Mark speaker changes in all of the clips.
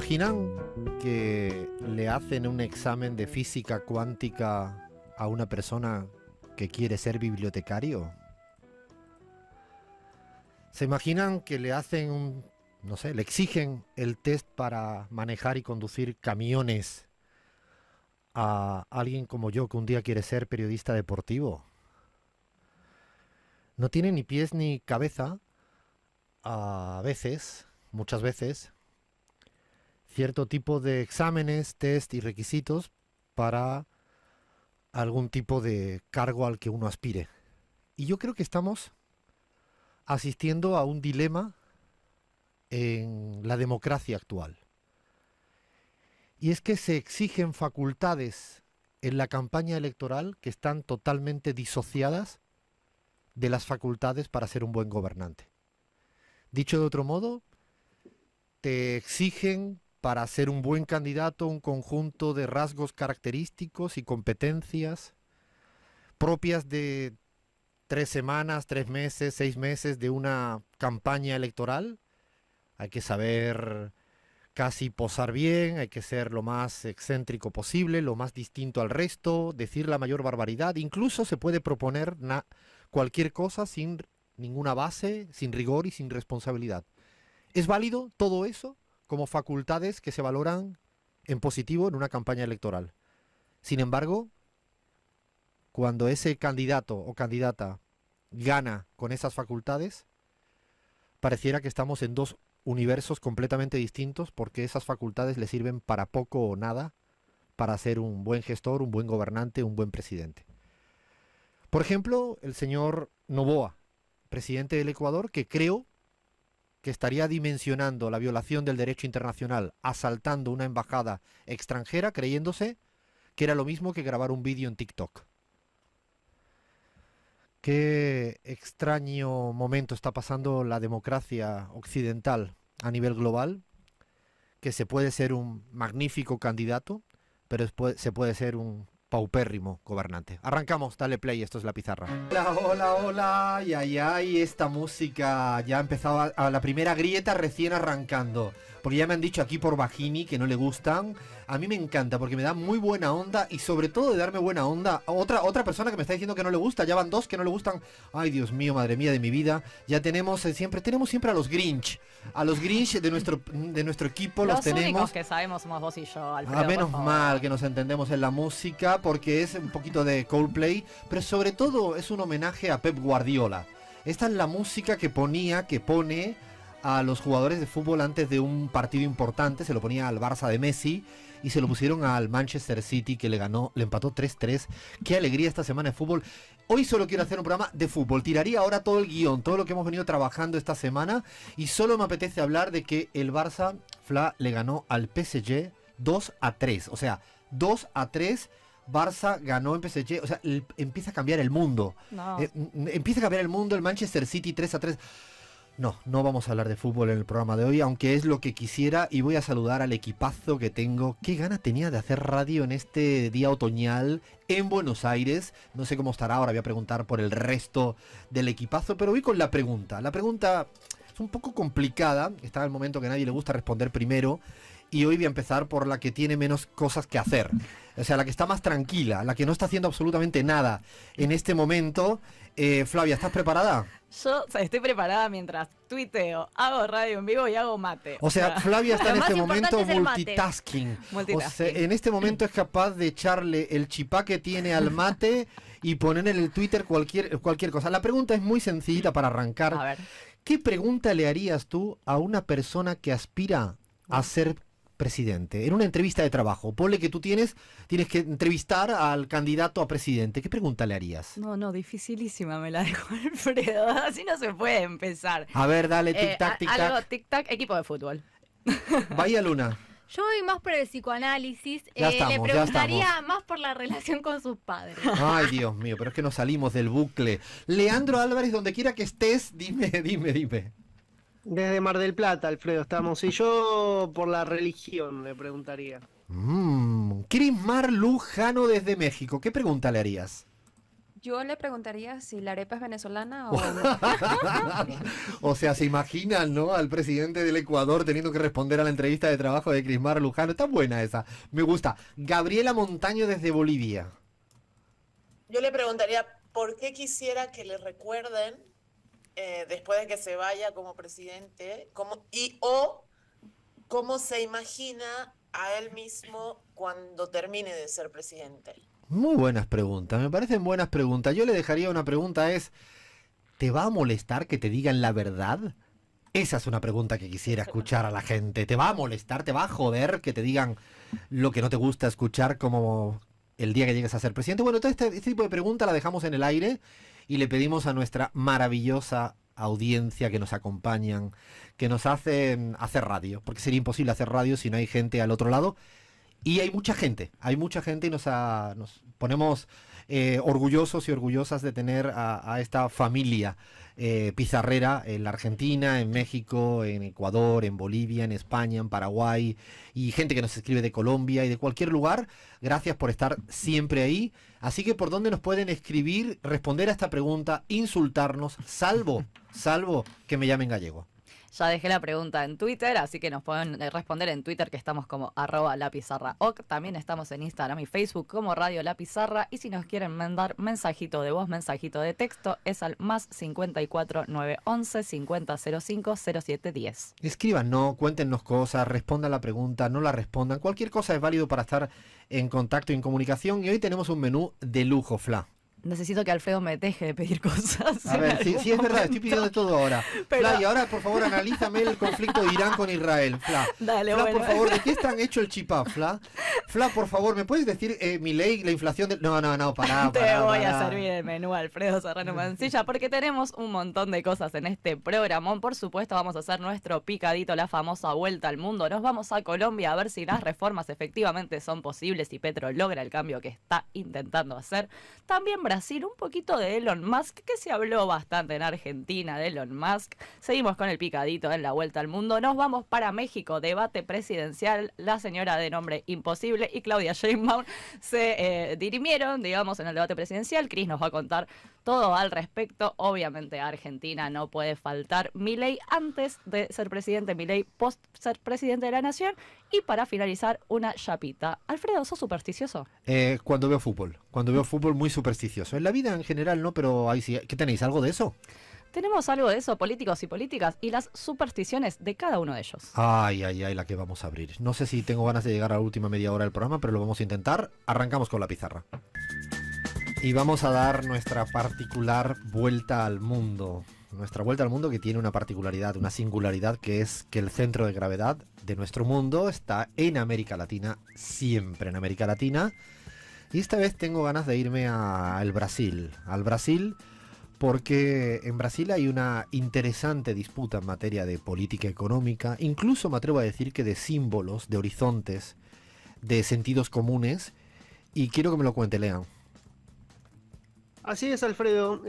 Speaker 1: imaginan que le hacen un examen de física cuántica a una persona que quiere ser bibliotecario? ¿Se imaginan que le hacen no sé, le exigen el test para manejar y conducir camiones a alguien como yo que un día quiere ser periodista deportivo? No tiene ni pies ni cabeza a veces, muchas veces, cierto tipo de exámenes, test y requisitos para algún tipo de cargo al que uno aspire. Y yo creo que estamos asistiendo a un dilema en la democracia actual. Y es que se exigen facultades en la campaña electoral que están totalmente disociadas de las facultades para ser un buen gobernante. Dicho de otro modo, te exigen para ser un buen candidato un conjunto de rasgos característicos y competencias propias de 3 semanas, 3 meses, 6 meses de una campaña electoral. Hay que saber casi posar bien, hay que ser lo más excéntrico posible, lo más distinto al resto, decir la mayor barbaridad. Incluso se puede proponer cualquier cosa sin ninguna base, sin rigor y sin responsabilidad. ¿Es válido todo eso como facultades que se valoran en positivo en una campaña electoral? Sin embargo, cuando ese candidato o candidata gana con esas facultades, pareciera que estamos en dos universos completamente distintos, porque esas facultades le sirven para poco o nada para ser un buen gestor, un buen gobernante, un buen presidente. Por ejemplo, el señor Noboa, presidente del Ecuador, que creo que estaría dimensionando la violación del derecho internacional asaltando una embajada extranjera, creyéndose que era lo mismo que grabar un vídeo en TikTok. Qué extraño momento está pasando la democracia occidental a nivel global, que se puede ser un magnífico candidato, pero se puede ser un paupérrimo gobernante. Arrancamos, dale play, esto es La Pizarra. Hola, hola, hola, ay, esta música ya ha empezado a la primera grieta recién arrancando, porque ya me han dicho aquí por Bajini que no le gustan. A mí me encanta porque me da muy buena onda, y sobre todo de darme buena onda a otra persona que me está diciendo que no le gusta. Ya van dos que no le gustan. Ay, Dios mío, madre mía de mi vida. Ya tenemos siempre a los Grinch. A los Grinch de nuestro equipo los tenemos.
Speaker 2: Los únicos que sabemos somos vos y yo, Alfredo.
Speaker 1: Menos mal que nos entendemos en la música, porque es un poquito de Coldplay, pero sobre todo es un homenaje a Pep Guardiola. Esta es la música que pone a los jugadores de fútbol antes de un partido importante. Se lo ponía al Barça de Messi y se lo pusieron al Manchester City, que le empató 3-3. Qué alegría esta semana de fútbol. Hoy solo quiero hacer un programa de fútbol. Tiraría ahora todo el guión, todo lo que hemos venido trabajando esta semana, y solo me apetece hablar de que el Barça le ganó al PSG 2-3. O sea, 2-3. Barça ganó en PSG, o sea, empieza a cambiar el mundo.
Speaker 2: No.
Speaker 1: Empieza a cambiar el mundo. El Manchester City 3-3. No vamos a hablar de fútbol en el programa de hoy, aunque es lo que quisiera, y voy a saludar al equipazo que tengo. Qué gana tenía de hacer radio en este día otoñal en Buenos Aires. No sé cómo estará ahora, voy a preguntar por el resto del equipazo, pero voy con la pregunta. La pregunta es un poco complicada, está en el momento que a nadie le gusta responder primero, y hoy voy a empezar por la que tiene menos cosas que hacer. O sea, la que está más tranquila, la que no está haciendo absolutamente nada en este momento. Flavia, ¿estás preparada?
Speaker 2: Yo estoy preparada mientras tuiteo, hago radio en vivo y hago mate.
Speaker 1: O sea, Flavia está en este momento
Speaker 3: es el mate.
Speaker 1: multitasking.
Speaker 2: Multitasking.
Speaker 1: O sea, en este momento es capaz de echarle el chipá que tiene al mate y poner en el Twitter cualquier cosa. La pregunta es muy sencillita para arrancar.
Speaker 2: A ver.
Speaker 1: ¿Qué pregunta le harías tú a una persona que aspira a ser presidente? En una entrevista de trabajo, ponle que tú tienes que entrevistar al candidato a presidente. ¿Qué pregunta le harías?
Speaker 2: No, dificilísima me la dejó Alfredo. Así no se puede empezar.
Speaker 1: A ver, dale, tic-tac, tic-tac.
Speaker 2: Algo tic-tac, equipo de fútbol.
Speaker 1: Vaya Luna.
Speaker 3: Yo voy más por el psicoanálisis.
Speaker 1: Ya estamos,
Speaker 3: le preguntaría más por la relación con sus padres.
Speaker 1: Ay, Dios mío, pero es que nos salimos del bucle. Leandro Álvarez, donde quiera que estés, dime.
Speaker 4: Desde Mar del Plata, Alfredo, estamos. Y yo por la religión le preguntaría.
Speaker 1: Crismar Lujano desde México. ¿Qué pregunta le harías?
Speaker 5: Yo le preguntaría si la arepa es venezolana o...
Speaker 1: O sea, se imaginan, ¿no? Al presidente del Ecuador teniendo que responder a la entrevista de trabajo de Crismar Lujano. Está buena esa, me gusta. Gabriela Montaño desde Bolivia.
Speaker 6: Yo le preguntaría por qué quisiera que le recuerden después de que se vaya como presidente, o cómo se imagina a él mismo cuando termine de ser presidente.
Speaker 1: Muy buenas preguntas, me parecen buenas preguntas. Yo le dejaría una pregunta es, ¿te va a molestar que te digan la verdad? Esa es una pregunta que quisiera escuchar a la gente. ¿Te va a molestar, te va a joder que te digan lo que no te gusta escuchar como el día que llegues a ser presidente? Bueno, todo este tipo de pregunta la dejamos en el aire y le pedimos a nuestra maravillosa audiencia que nos acompañan, que nos hacen hacer radio, porque sería imposible hacer radio si no hay gente al otro lado. Y hay mucha gente y nos ponemos orgullosos y orgullosas de tener a esta familia pizarrera en la Argentina, en México, en Ecuador, en Bolivia, en España, en Paraguay, y gente que nos escribe de Colombia y de cualquier lugar. Gracias por estar siempre ahí. Así que, ¿por dónde nos pueden escribir, responder a esta pregunta, insultarnos, salvo que me llamen gallego?
Speaker 2: Ya dejé la pregunta en Twitter, así que nos pueden responder en Twitter, que estamos como @lapizarraoc. También estamos en Instagram y Facebook como Radio La Pizarra. Y si nos quieren mandar mensajito de voz, mensajito de texto, es al +54 911 5005 0710.
Speaker 1: Escriban, no, cuéntenos cosas, respondan la pregunta, no la respondan. Cualquier cosa es válido para estar en contacto y en comunicación. Y hoy tenemos un menú de lujo, Fla.
Speaker 2: Necesito que Alfredo me deje de pedir cosas.
Speaker 1: A ver, sí, es verdad, estoy pidiendo de todo ahora.
Speaker 2: Pero...
Speaker 1: Fla, y ahora, por favor, analízame el conflicto de Irán con Israel, Fla.
Speaker 2: Dale,
Speaker 1: Fla,
Speaker 2: bueno.
Speaker 1: por favor, ¿de qué están hecho el chipá, Fla? Fla, por favor, ¿me puedes decir, Milei, la inflación de... No, pará.
Speaker 2: Te voy a servir el menú, Alfredo Serrano Mancilla, porque tenemos un montón de cosas en este programón. Por supuesto, vamos a hacer nuestro picadito, la famosa vuelta al mundo. Nos vamos a Colombia a ver si las reformas efectivamente son posibles y Petro logra el cambio que está intentando hacer. También Brasil, un poquito de Elon Musk, que se habló bastante en Argentina de Elon Musk. Seguimos con el picadito en la vuelta al mundo. Nos vamos para México, debate presidencial. La señora de nombre imposible y Claudia Sheinbaum se dirimieron, digamos, en el debate presidencial. Cris nos va a contar todo al respecto. Obviamente Argentina no puede faltar. Milei antes de ser presidente, Milei post ser presidente de la nación. Y para finalizar, una chapita. Alfredo, ¿sos supersticioso?
Speaker 1: Cuando veo fútbol muy supersticioso. En la vida en general no, pero ahí sí. ¿Qué tenéis? ¿Algo de eso?
Speaker 2: Tenemos algo de eso, políticos y políticas, y las supersticiones de cada uno de ellos.
Speaker 1: Ay, la que vamos a abrir. No sé si tengo ganas de llegar a la última media hora del programa, pero lo vamos a intentar. Arrancamos con la pizarra. Y vamos a dar nuestra particular vuelta al mundo. Nuestra vuelta al mundo que tiene una particularidad, una singularidad, que es que el centro de gravedad de nuestro mundo está en América Latina, siempre en América Latina. Y esta vez tengo ganas de irme al Brasil, porque en Brasil hay una interesante disputa en materia de política económica, incluso me atrevo a decir que de símbolos, de horizontes, de sentidos comunes, y quiero que me lo cuente, Lean.
Speaker 4: Así es, Alfredo.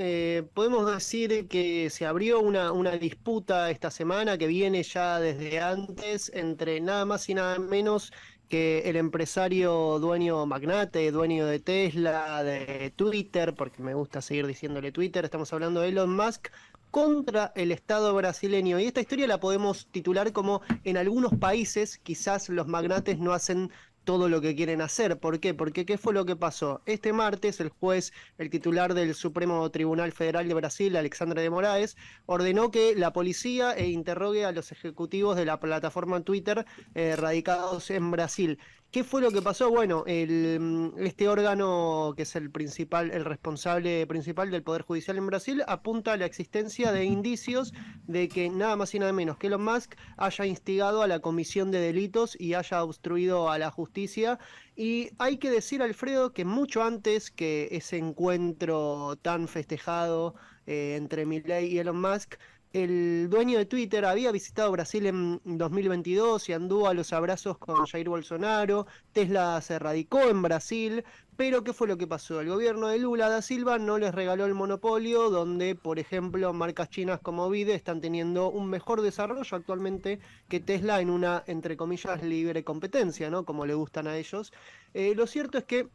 Speaker 4: Podemos decir que se abrió una disputa esta semana que viene ya desde antes entre nada más y nada menos que el empresario magnate, dueño de Tesla, de Twitter, porque me gusta seguir diciéndole Twitter, estamos hablando de Elon Musk, contra el Estado brasileño. Y esta historia la podemos titular como: en algunos países quizás los magnates no hacen todo lo que quieren hacer. ¿Por qué? Porque ¿qué fue lo que pasó? Este martes el titular del Supremo Tribunal Federal de Brasil, Alexandre de Moraes, ordenó que la policía interrogue a los ejecutivos de la plataforma Twitter radicados en Brasil. ¿Qué fue lo que pasó? Bueno, este órgano, que es el responsable principal del Poder Judicial en Brasil, apunta a la existencia de indicios de que nada más y nada menos que Elon Musk haya instigado a la comisión de delitos y haya obstruido a la justicia. Y hay que decir, Alfredo, que mucho antes que ese encuentro tan festejado entre Milei y Elon Musk, el dueño de Twitter había visitado Brasil en 2022 y anduvo a los abrazos con Jair Bolsonaro. Tesla se radicó en Brasil, pero ¿qué fue lo que pasó? El gobierno de Lula da Silva no les regaló el monopolio, donde, por ejemplo, marcas chinas como Vide están teniendo un mejor desarrollo actualmente que Tesla en una, entre comillas, libre competencia, ¿no? Como le gustan a ellos. Lo cierto es que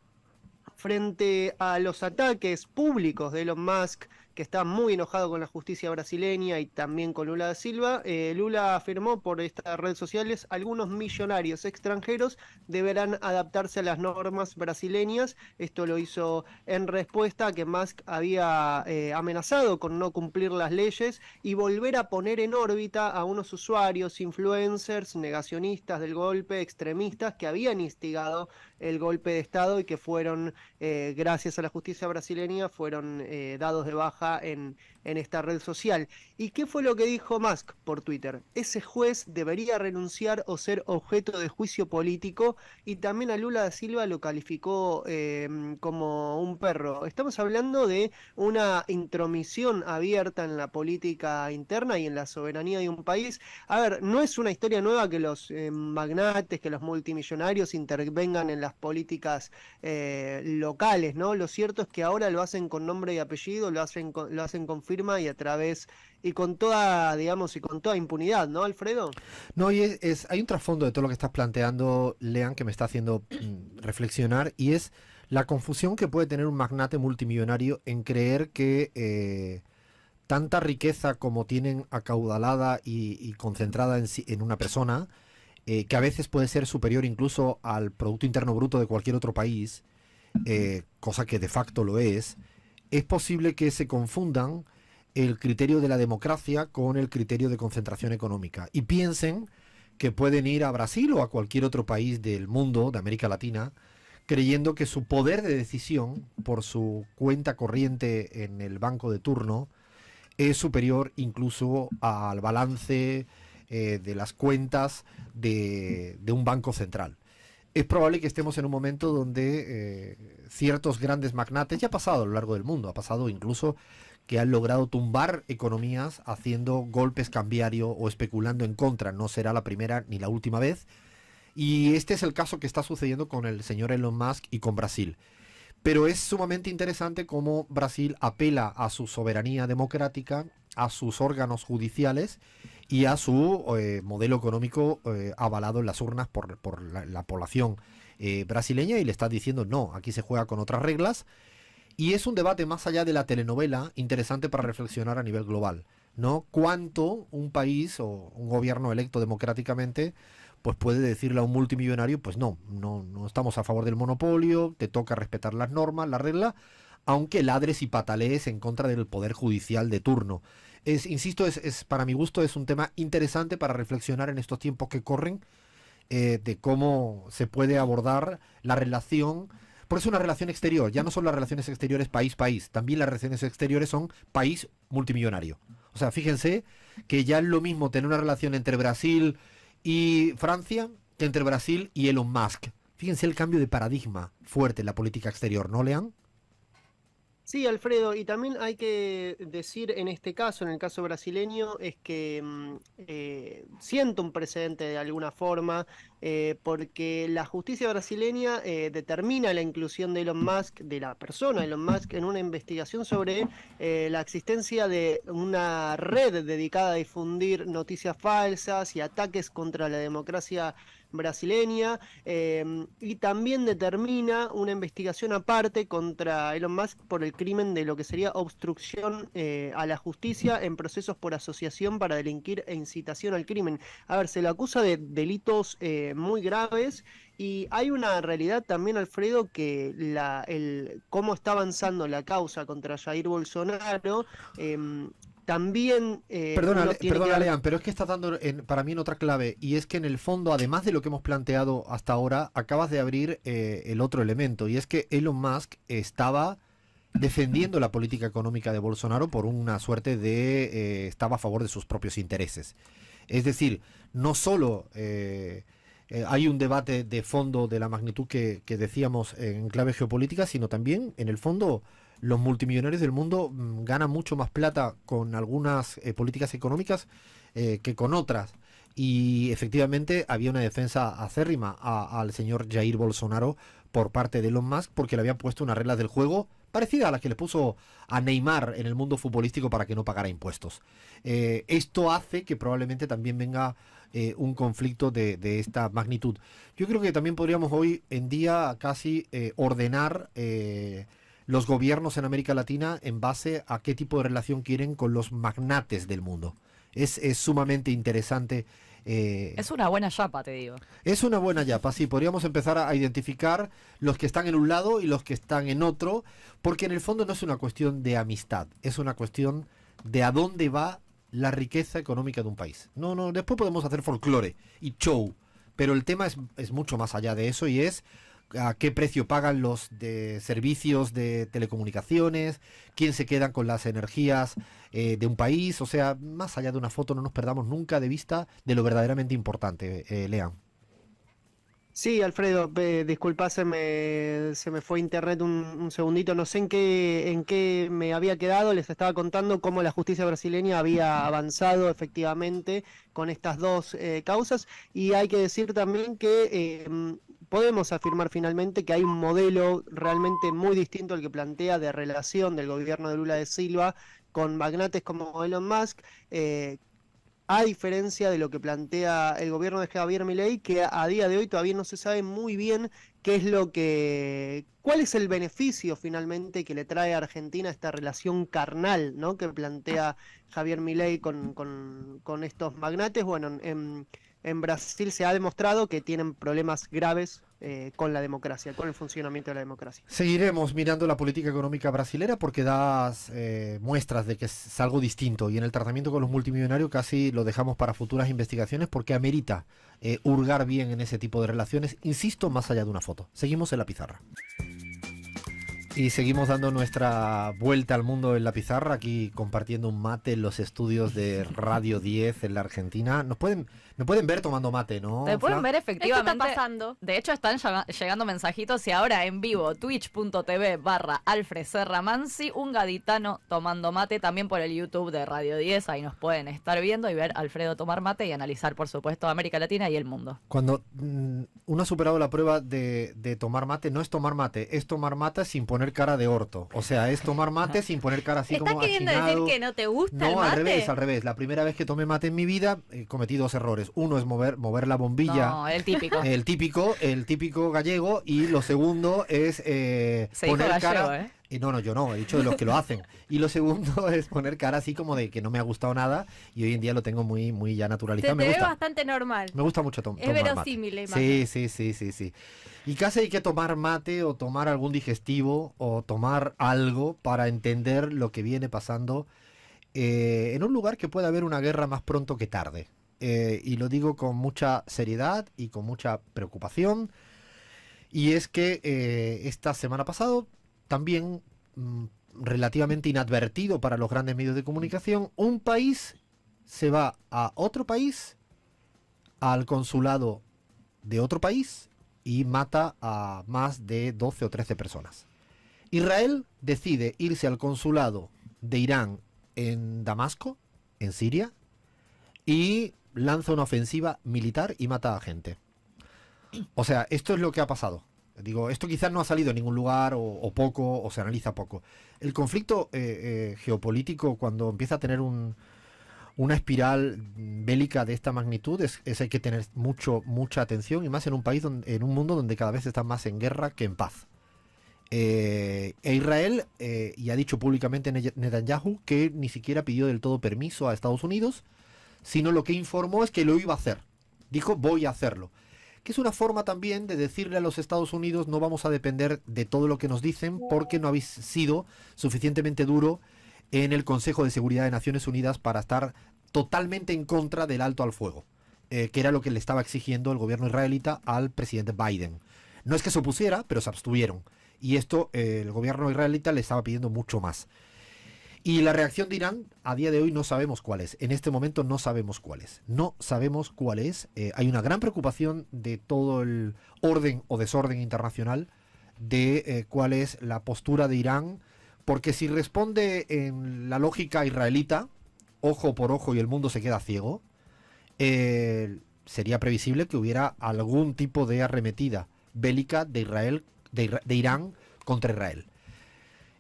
Speaker 4: Frente a los ataques públicos de Elon Musk, que está muy enojado con la justicia brasileña y también con Lula da Silva, Lula afirmó por estas redes sociales: algunos millonarios extranjeros deberán adaptarse a las normas brasileñas. Esto lo hizo en respuesta a que Musk había amenazado con no cumplir las leyes y volver a poner en órbita a unos usuarios, influencers, negacionistas del golpe, extremistas, que habían instigado el golpe de Estado y que fueron, gracias a la justicia brasileña, fueron dados de baja en esta red social. ¿Y qué fue lo que dijo Musk por Twitter? Ese juez debería renunciar o ser objeto de juicio político, y también a Lula da Silva lo calificó como un perro. Estamos hablando de una intromisión abierta en la política interna y en la soberanía de un país. A ver, no es una historia nueva que los magnates, que los multimillonarios intervengan en las políticas locales, ¿no? Lo cierto es que ahora lo hacen con nombre y apellido, lo hacen con firma y a través, y con toda, digamos, y con toda impunidad, ¿no, Alfredo?
Speaker 1: No, y hay un trasfondo de todo lo que estás planteando, Lean, que me está haciendo reflexionar, y es la confusión que puede tener un magnate multimillonario en creer que tanta riqueza como tienen acaudalada y concentrada en una persona, que a veces puede ser superior incluso al Producto Interno Bruto de cualquier otro país, cosa que de facto lo es posible que se confundan el criterio de la democracia con el criterio de concentración económica y piensen que pueden ir a Brasil o a cualquier otro país del mundo, de América Latina, creyendo que su poder de decisión por su cuenta corriente en el banco de turno es superior incluso al balance de las cuentas de un banco central. Es probable que estemos en un momento donde ciertos grandes magnates, ya ha pasado a lo largo del mundo, ha pasado incluso que han logrado tumbar economías haciendo golpes cambiarios o especulando en contra. No será la primera ni la última vez. Y este es el caso que está sucediendo con el señor Elon Musk y con Brasil. Pero es sumamente interesante cómo Brasil apela a su soberanía democrática, a sus órganos judiciales y a su modelo económico avalado en las urnas por la población brasileña, y le está diciendo no, aquí se juega con otras reglas. Y es un debate más allá de la telenovela interesante para reflexionar a nivel global, ¿no? Cuánto un país o un gobierno electo democráticamente pues puede decirle a un multimillonario, pues no estamos a favor del monopolio, te toca respetar las normas, la regla, aunque ladres y patalees en contra del poder judicial de turno. Insisto, para mi gusto es un tema interesante para reflexionar en estos tiempos que corren, de cómo se puede abordar la relación, porque es una relación exterior, ya no son las relaciones exteriores país-país, también las relaciones exteriores son país multimillonario. O sea, fíjense que ya es lo mismo tener una relación entre Brasil y Francia que entre Brasil y Elon Musk. Fíjense el cambio de paradigma fuerte en la política exterior, ¿no, Lean?
Speaker 4: Sí, Alfredo, y también hay que decir en este caso, en el caso brasileño, es que siento un precedente de alguna forma, porque la justicia brasileña determina la inclusión de Elon Musk, de la persona Elon Musk, en una investigación sobre la existencia de una red dedicada a difundir noticias falsas y ataques contra la democracia brasileña, y también determina una investigación aparte contra Elon Musk por el crimen de lo que sería obstrucción a la justicia en procesos por asociación para delinquir e incitación al crimen. A ver, se le acusa de delitos muy graves, y hay una realidad también, Alfredo, que cómo está avanzando la causa contra Jair Bolsonaro. También
Speaker 1: Perdona, Lean, pero es que estás dando para mí en otra clave, y es que en el fondo, además de lo que hemos planteado hasta ahora, acabas de abrir el otro elemento, y es que Elon Musk estaba defendiendo la política económica de Bolsonaro por una suerte de estaba a favor de sus propios intereses. Es decir, no solo hay un debate de fondo de la magnitud que decíamos en clave geopolítica, sino también, en el fondo, los multimillonarios del mundo ganan mucho más plata con algunas políticas económicas que con otras. Y efectivamente había una defensa acérrima al señor Jair Bolsonaro por parte de Elon Musk, porque le habían puesto unas reglas del juego parecida a la que le puso a Neymar en el mundo futbolístico para que no pagara impuestos. Esto hace que probablemente también venga un conflicto de esta magnitud. Yo creo que también podríamos hoy en día casi ordenar los gobiernos en América Latina en base a qué tipo de relación quieren con los magnates del mundo. Es sumamente interesante.
Speaker 2: Es una buena chapa, te digo.
Speaker 1: Es una buena yapa, sí. Podríamos empezar a identificar los que están en un lado y los que están en otro, porque en el fondo no es una cuestión de amistad, es una cuestión de a dónde va la riqueza económica de un país. No, después podemos hacer folclore y show, pero el tema es mucho más allá de eso y es a qué precio pagan los de servicios de telecomunicaciones, quién se quedan con las energías de un país. O sea, más allá de una foto, no nos perdamos nunca de vista de lo verdaderamente importante, Lean.
Speaker 4: Sí, Alfredo, disculpa, se me fue internet un segundito, no sé en qué me había quedado, les estaba contando cómo la justicia brasileña había avanzado efectivamente con estas dos causas, y hay que decir también que podemos afirmar finalmente que hay un modelo realmente muy distinto al que plantea de relación del gobierno de Lula da Silva con magnates como Elon Musk, a diferencia de lo que plantea el gobierno de Javier Milei, que a día de hoy todavía no se sabe muy bien cuál es el beneficio finalmente que le trae a Argentina esta relación carnal, ¿no?, que plantea Javier Milei con estos magnates. Bueno, en Brasil se ha demostrado que tienen problemas graves con la democracia, con el funcionamiento de la democracia.
Speaker 1: Seguiremos mirando la política económica brasilera porque das muestras de que es algo distinto, y en el tratamiento con los multimillonarios casi lo dejamos para futuras investigaciones porque amerita hurgar bien en ese tipo de relaciones, insisto, más allá de una foto. Seguimos en la pizarra. Y seguimos dando nuestra vuelta al mundo en la pizarra, aquí compartiendo un mate en los estudios de Radio 10 en la Argentina. Me pueden ver tomando mate, ¿no?
Speaker 2: Te pueden ver efectivamente.
Speaker 3: Esto está pasando.
Speaker 2: De hecho, están llegando mensajitos y ahora en vivo, twitch.tv/Alfred Serramansi, un gaditano tomando mate, también por el YouTube de Radio 10, ahí nos pueden estar viendo y ver a Alfredo tomar mate y analizar, por supuesto, América Latina y el mundo.
Speaker 1: Cuando uno ha superado la prueba de tomar mate, no es tomar mate, es tomar mate sin poner cara de orto. O sea, es tomar mate sin poner cara así como
Speaker 3: ¿Estás queriendo
Speaker 1: achinado.
Speaker 3: decir que no te gusta el
Speaker 1: No,
Speaker 3: mate?
Speaker 1: al revés. La primera vez que tomé mate en mi vida cometí dos errores. Uno es mover la bombilla.
Speaker 2: No, el típico.
Speaker 1: El típico gallego. Y lo segundo es
Speaker 2: Se
Speaker 1: poner
Speaker 2: dijo gallego,
Speaker 1: cara. No, yo no, he dicho de los que lo hacen. Y lo segundo es poner cara así como de que no me ha gustado nada, y hoy en día lo tengo muy, muy ya naturalizado.
Speaker 3: Se te
Speaker 1: Me
Speaker 3: ve
Speaker 1: gusta.
Speaker 3: bastante normal.
Speaker 1: Me gusta mucho tomar
Speaker 3: Es
Speaker 1: mate.
Speaker 3: verosímil la imagen.
Speaker 1: Sí. Y casi hay que tomar mate o tomar algún digestivo o tomar algo para entender lo que viene pasando en un lugar que puede haber una guerra más pronto que tarde. Y lo digo con mucha seriedad y con mucha preocupación. Y es que esta semana pasada, también relativamente inadvertido para los grandes medios de comunicación, un país se va a otro país, al consulado de otro país, y mata a más de 12 o 13 personas. Israel decide irse al consulado de Irán en Damasco, en Siria, y lanza una ofensiva militar y mata a gente. O sea, esto es lo que ha pasado. Digo, esto quizás no ha salido en ningún lugar o poco, o se analiza poco. El conflicto geopolítico, cuando empieza a tener una espiral bélica de esta magnitud, hay que tener mucha atención, y más en un país, en un mundo donde cada vez está más en guerra que en paz. Israel, y ha dicho públicamente Netanyahu, que ni siquiera pidió del todo permiso a Estados Unidos, sino lo que informó es que lo iba a hacer. Dijo, voy a hacerlo. Que es una forma también de decirle a los Estados Unidos, no vamos a depender de todo lo que nos dicen porque no habéis sido suficientemente duro en el Consejo de Seguridad de Naciones Unidas para estar totalmente en contra del alto al fuego, que era lo que le estaba exigiendo el gobierno israelita al presidente Biden. No es que se opusiera, pero se abstuvieron. Y esto el gobierno israelita le estaba pidiendo mucho más. Y la reacción de Irán, a día de hoy no sabemos cuál es. En este momento no sabemos cuál es. No sabemos cuál es. Hay una gran preocupación de todo el orden o desorden internacional de cuál es la postura de Irán. Porque si responde en la lógica israelita, ojo por ojo y el mundo se queda ciego, sería previsible que hubiera algún tipo de arremetida bélica de Irán contra Israel.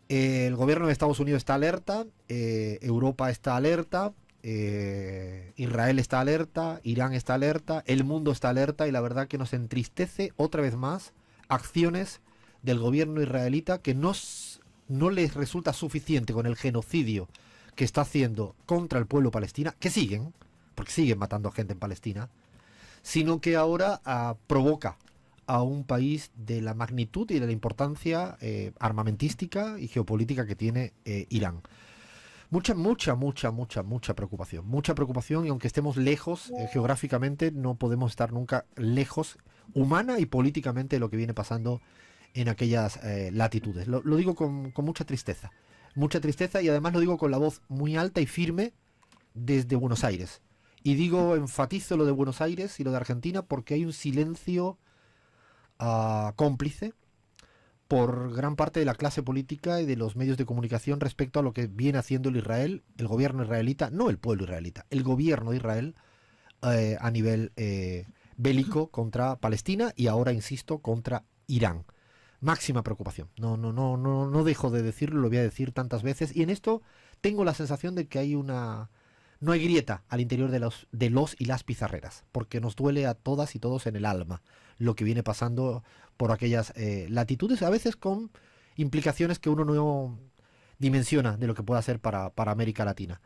Speaker 1: El gobierno de Estados Unidos está alerta, Europa está alerta, Israel está alerta, Irán está alerta, el mundo está alerta, y la verdad que nos entristece otra vez más acciones del gobierno israelita que no les resulta suficiente con el genocidio que está haciendo contra el pueblo palestino, que siguen, porque siguen matando gente en Palestina, sino que ahora provoca a un país de la magnitud y de la importancia armamentística y geopolítica que tiene Irán. Mucha preocupación. Mucha preocupación, y aunque estemos lejos geográficamente, no podemos estar nunca lejos humana y políticamente de lo que viene pasando en aquellas latitudes. Lo digo con mucha tristeza. Mucha tristeza, y además lo digo con la voz muy alta y firme desde Buenos Aires. Y enfatizo lo de Buenos Aires y lo de Argentina porque hay un silencio cómplice por gran parte de la clase política y de los medios de comunicación respecto a lo que viene haciendo el gobierno israelita, no el pueblo israelita, el gobierno de Israel a nivel bélico contra Palestina y ahora, insisto, contra Irán. Máxima preocupación. No dejo de decirlo, lo voy a decir tantas veces, y en esto tengo la sensación de que no hay grieta al interior de los y las pizarreras, porque nos duele a todas y todos en el alma lo que viene pasando por aquellas latitudes, a veces con implicaciones que uno no dimensiona de lo que puede hacer para América Latina.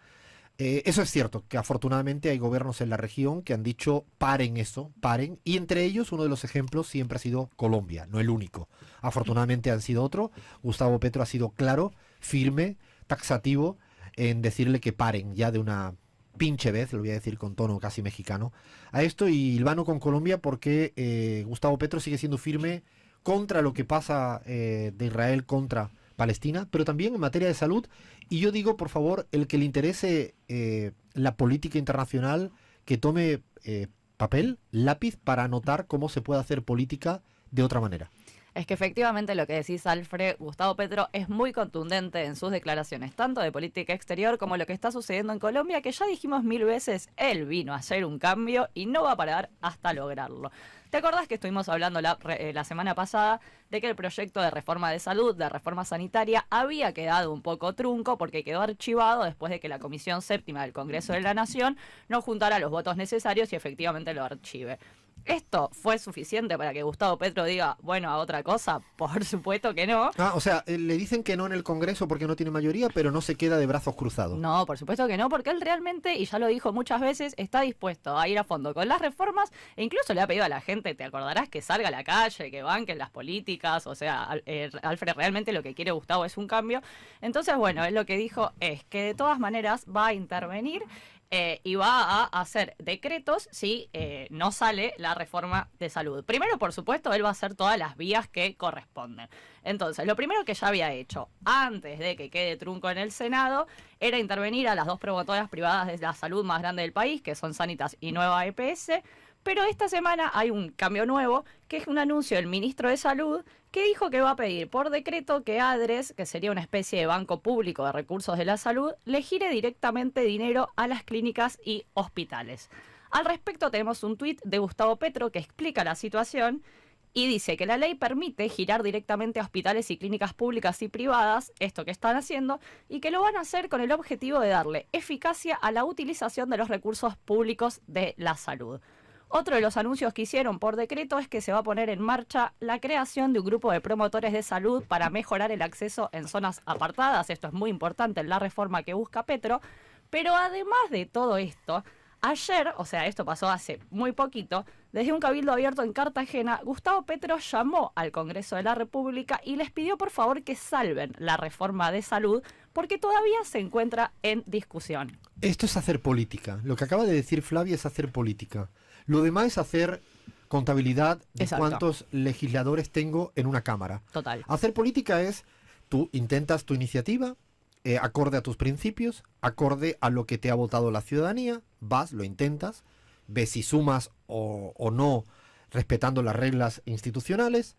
Speaker 1: Eso es cierto, que afortunadamente hay gobiernos en la región que han dicho paren eso, paren, y entre ellos uno de los ejemplos siempre ha sido Colombia, no el único. Afortunadamente han sido otro. Gustavo Petro ha sido claro, firme, taxativo en decirle que paren ya de una pinche vez, lo voy a decir con tono casi mexicano, a esto, y hilvano con Colombia porque Gustavo Petro sigue siendo firme contra lo que pasa de Israel contra Palestina, pero también en materia de salud. Y yo digo, por favor, el que le interese la política internacional, que tome papel, lápiz, para anotar cómo se puede hacer política de otra manera.
Speaker 2: Es que efectivamente lo que decís, Alfred, Gustavo Petro es muy contundente en sus declaraciones, tanto de política exterior como lo que está sucediendo en Colombia, que ya dijimos 1000 veces, él vino a hacer un cambio y no va a parar hasta lograrlo. ¿Te acordás que estuvimos hablando la semana pasada de que el proyecto de reforma de salud, de reforma sanitaria, había quedado un poco trunco porque quedó archivado después de que la Comisión Séptima del Congreso de la Nación no juntara los votos necesarios y efectivamente lo archive? ¿Esto fue suficiente para que Gustavo Petro diga, bueno, a otra cosa? Por supuesto que no.
Speaker 1: O sea, le dicen que no en el Congreso porque no tiene mayoría, pero no se queda de brazos cruzados.
Speaker 2: No, por supuesto que no, porque él realmente, y ya lo dijo muchas veces, está dispuesto a ir a fondo con las reformas, e incluso le ha pedido a la gente, te acordarás, que salga a la calle, que banquen las políticas. O sea, Alfred, realmente lo que quiere Gustavo es un cambio. Entonces, bueno, él lo que dijo es que de todas maneras va a intervenir y va a hacer decretos si no sale la reforma de salud. Primero, por supuesto, él va a hacer todas las vías que corresponden. Entonces, lo primero que ya había hecho antes de que quede trunco en el Senado era intervenir a las dos promotoras privadas de la salud más grandes del país, que son Sanitas y Nueva EPS. Pero esta semana hay un cambio nuevo, que es un anuncio del ministro de Salud, que dijo que va a pedir por decreto que ADRES, que sería una especie de banco público de recursos de la salud, le gire directamente dinero a las clínicas y hospitales. Al respecto tenemos un tuit de Gustavo Petro que explica la situación y dice que la ley permite girar directamente a hospitales y clínicas públicas y privadas, esto que están haciendo, y que lo van a hacer con el objetivo de darle eficacia a la utilización de los recursos públicos de la salud. Otro de los anuncios que hicieron por decreto es que se va a poner en marcha la creación de un grupo de promotores de salud para mejorar el acceso en zonas apartadas. Esto es muy importante en la reforma que busca Petro. Pero además de todo esto, ayer, o sea, esto pasó hace muy poquito, desde un cabildo abierto en Cartagena, Gustavo Petro llamó al Congreso de la República y les pidió por favor que salven la reforma de salud porque todavía se encuentra en discusión.
Speaker 1: Esto es hacer política. Lo que acaba de decir Flavia es hacer política. Lo demás es hacer contabilidad de
Speaker 2: Exacto.
Speaker 1: cuántos legisladores tengo en una cámara.
Speaker 2: Total.
Speaker 1: Hacer política es, tú intentas tu iniciativa, acorde a tus principios, acorde a lo que te ha votado la ciudadanía, vas, lo intentas, ves si sumas o no, respetando las reglas institucionales,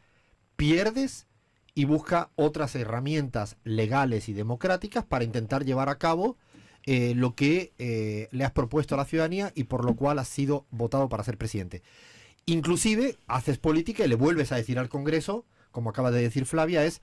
Speaker 1: pierdes y busca otras herramientas legales y democráticas para intentar llevar a cabo lo que le has propuesto a la ciudadanía y por lo cual has sido votado para ser presidente. Inclusive haces política y le vuelves a decir al Congreso, como acaba de decir Flavia, es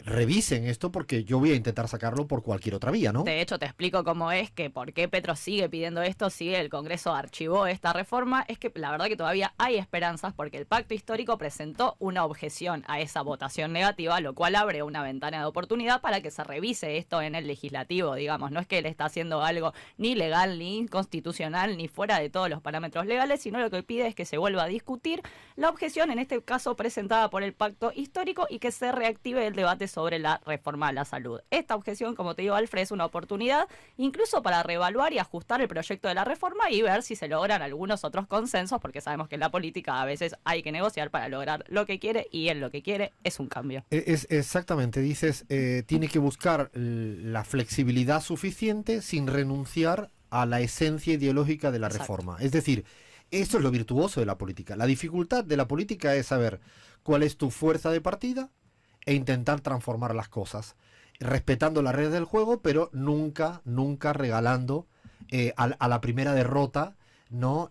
Speaker 1: revisen esto porque yo voy a intentar sacarlo por cualquier otra vía, ¿no?
Speaker 2: De hecho, te explico cómo es que por qué Petro sigue pidiendo esto, si el Congreso archivó esta reforma. Es que la verdad que todavía hay esperanzas porque el Pacto Histórico presentó una objeción a esa votación negativa, lo cual abre una ventana de oportunidad para que se revise esto en el legislativo, digamos. No es que él está haciendo algo ni legal, ni inconstitucional, ni fuera de todos los parámetros legales, sino lo que pide es que se vuelva a discutir la objeción, en este caso presentada por el Pacto Histórico, y que se reactive el debate sobre la reforma a la salud. Esta objeción, como te digo, Alfred, es una oportunidad incluso para reevaluar y ajustar el proyecto de la reforma y ver si se logran algunos otros consensos, porque sabemos que en la política a veces hay que negociar para lograr lo que quiere, y él lo que quiere es un cambio.
Speaker 1: Es exactamente, dices, tiene que buscar la flexibilidad suficiente sin renunciar a la esencia ideológica de la
Speaker 2: Exacto.
Speaker 1: reforma. Es decir, esto es lo virtuoso de la política. La dificultad de la política es saber cuál es tu fuerza de partida e intentar transformar las cosas, respetando las reglas del juego, pero nunca, nunca regalando a la primera derrota, ¿no?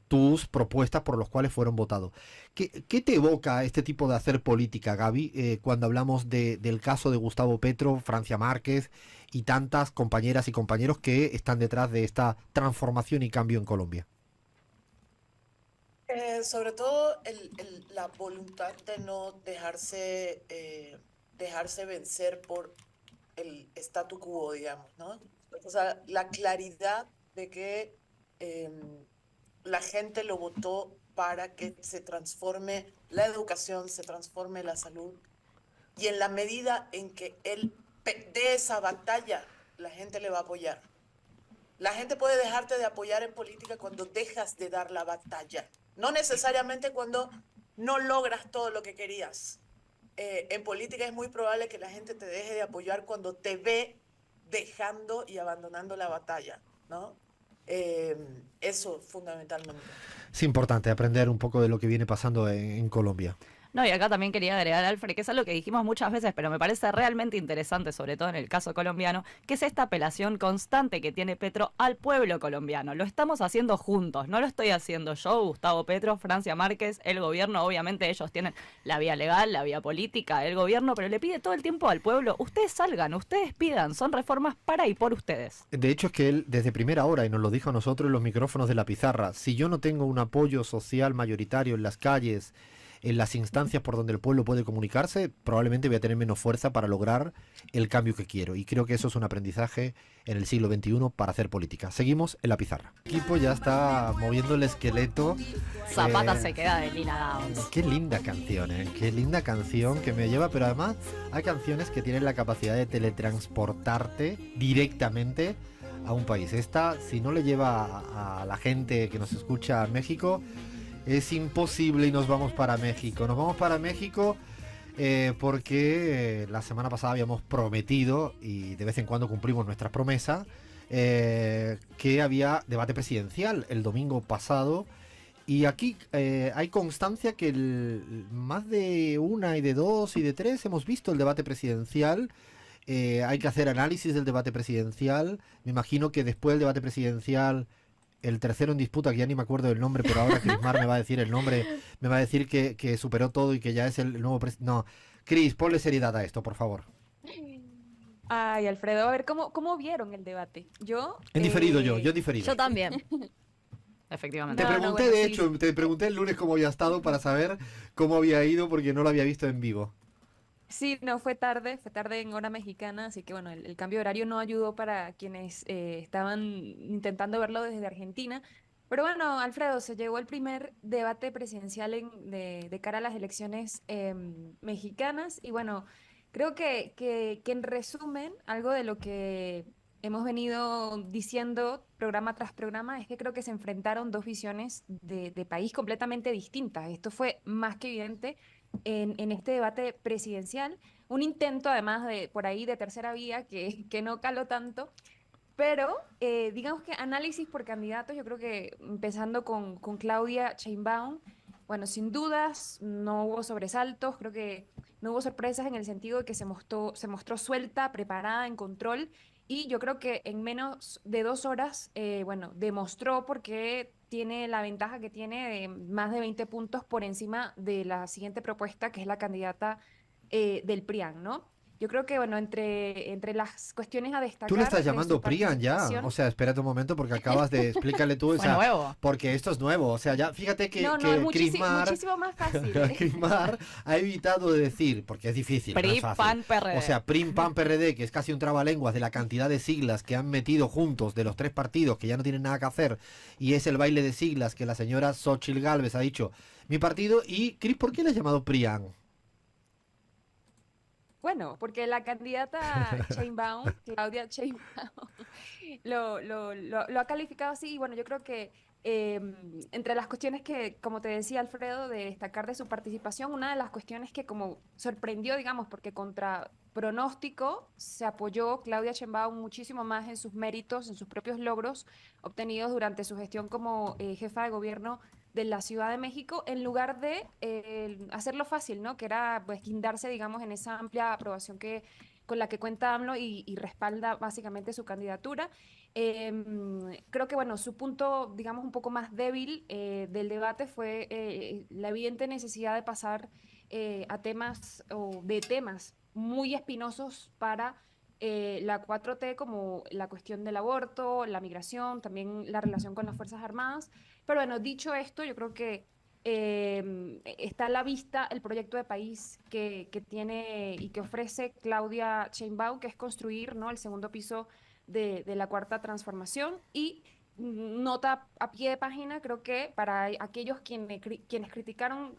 Speaker 1: Tus propuestas por los cuales fueron votados. ¿Qué te evoca este tipo de hacer política, Gaby, cuando hablamos del caso de Gustavo Petro, Francia Márquez y tantas compañeras y compañeros que están detrás de esta transformación y cambio en Colombia?
Speaker 6: Sobre todo la voluntad de no dejarse vencer por el statu quo, digamos, ¿no? O sea, la claridad de que la gente lo votó para que se transforme la educación, se transforme la salud, y en la medida en que él dé esa batalla, la gente le va a apoyar. La gente puede dejarte de apoyar en política cuando dejas de dar la batalla, no necesariamente cuando no logras todo lo que querías. En política es muy probable que la gente te deje de apoyar cuando te ve dejando y abandonando la batalla, ¿no? Eso fundamentalmente.
Speaker 1: Es importante aprender un poco de lo que viene pasando en Colombia.
Speaker 2: No, y acá también quería agregar, Alfred, que es algo que dijimos muchas veces, pero me parece realmente interesante, sobre todo en el caso colombiano, que es esta apelación constante que tiene Petro al pueblo colombiano. Lo estamos haciendo juntos, no lo estoy haciendo yo, Gustavo Petro, Francia Márquez, el gobierno. Obviamente ellos tienen la vía legal, la vía política, el gobierno, pero le pide todo el tiempo al pueblo: ustedes salgan, ustedes pidan, son reformas para y por ustedes.
Speaker 1: De hecho, es que él desde primera hora, y nos lo dijo a nosotros en los micrófonos de la pizarra, si yo no tengo un apoyo social mayoritario en las calles, en las instancias por donde el pueblo puede comunicarse, probablemente voy a tener menos fuerza para lograr el cambio que quiero. Y creo que eso es un aprendizaje en el siglo XXI para hacer política. Seguimos en la pizarra. El equipo ya está moviendo el esqueleto.
Speaker 2: Zapata se queda de Lila Downs.
Speaker 1: Qué linda canción, ¿eh? Qué linda canción que me lleva, pero además hay canciones que tienen la capacidad de teletransportarte directamente a un país. Esta, si no le lleva a la gente que nos escucha a México, es imposible, y nos vamos para México. Nos vamos para México porque la semana pasada habíamos prometido, y de vez en cuando cumplimos nuestra promesa, que había debate presidencial el domingo pasado. Y aquí hay constancia que más de una y de dos y de tres hemos visto el debate presidencial. Hay que hacer análisis del debate presidencial. Me imagino que después del debate presidencial, el tercero en disputa, que ya ni me acuerdo del nombre, pero ahora Crismar me va a decir el nombre, me va a decir que superó todo y que ya es el nuevo presidente. No, Cris, ponle seriedad a esto, por favor.
Speaker 5: Ay, Alfredo, a ver, ¿cómo vieron el debate? Yo...
Speaker 1: En diferido yo en diferido.
Speaker 3: Yo también.
Speaker 2: Efectivamente.
Speaker 1: Te
Speaker 5: No,
Speaker 1: pregunté,
Speaker 5: bueno,
Speaker 1: de
Speaker 5: sí.
Speaker 1: hecho, te pregunté el lunes cómo había estado para saber cómo había ido, porque no lo había visto en vivo.
Speaker 5: Sí, no, fue tarde en hora mexicana, así que bueno, el cambio de horario no ayudó para quienes estaban intentando verlo desde Argentina. Pero bueno, Alfredo, se llegó el primer debate presidencial de cara a las elecciones mexicanas, y bueno, creo que en resumen, algo de lo que hemos venido diciendo programa tras programa es que creo que se enfrentaron dos visiones de país completamente distintas. Esto fue más que evidente en este debate presidencial, un intento además de por ahí de tercera vía que no caló tanto, pero digamos que análisis por candidatos, yo creo que empezando con Claudia Sheinbaum, bueno, sin dudas no hubo sobresaltos, creo que no hubo sorpresas en el sentido de que se mostró suelta, preparada, en control, y yo creo que en menos de 2 horas, bueno, demostró por qué tiene la ventaja que tiene de más de 20 puntos por encima de la siguiente propuesta, que es la candidata del PRIAN, ¿no? Yo creo que, bueno, entre las cuestiones a destacar
Speaker 1: Tú le estás
Speaker 5: de su
Speaker 1: llamando Prian ya.
Speaker 5: participación.
Speaker 1: O sea, espérate un momento porque acabas de explícale tú, o
Speaker 2: Fue
Speaker 1: sea,
Speaker 2: nuevo.
Speaker 1: porque esto es nuevo. O sea, ya fíjate que,
Speaker 5: No,
Speaker 1: que
Speaker 5: es
Speaker 1: Chris Marr,
Speaker 5: muchísimo más fácil.
Speaker 1: Chris Marr ha evitado de decir, porque es difícil, no
Speaker 2: PRI,
Speaker 1: es fácil.
Speaker 2: PAN, PRD.
Speaker 1: O sea, PRIM, PAN, PRD, que es casi un trabalenguas de la cantidad de siglas que han metido juntos de los tres partidos que ya no tienen nada que hacer, y es el baile de siglas que la señora Xochitl Gálvez ha dicho, mi partido, y Chris, ¿por qué le has llamado Prian?
Speaker 5: Bueno, porque la candidata Sheinbaum, Claudia Sheinbaum, lo ha calificado así. Y bueno, yo creo que entre las cuestiones que, como te decía Alfredo, de destacar de su participación, una de las cuestiones que como sorprendió, digamos, porque contra pronóstico se apoyó Claudia Sheinbaum muchísimo más en sus méritos, en sus propios logros obtenidos durante su gestión como jefa de gobierno de la Ciudad de México, en lugar de hacerlo fácil, ¿no? Que era pues guindarse, digamos, en esa amplia aprobación con la que cuenta AMLO y respalda básicamente su candidatura. Creo que, bueno, su punto, digamos, un poco más débil del debate fue la evidente necesidad de pasar a temas o de temas muy espinosos para la 4T, como la cuestión del aborto, la migración, también la relación con las Fuerzas Armadas. Pero bueno, dicho esto, yo creo que está a la vista el proyecto de país que tiene y que ofrece Claudia Sheinbaum, que es construir, ¿no?, el segundo piso de la cuarta transformación. Y nota a pie de página, creo que para aquellos quienes criticaron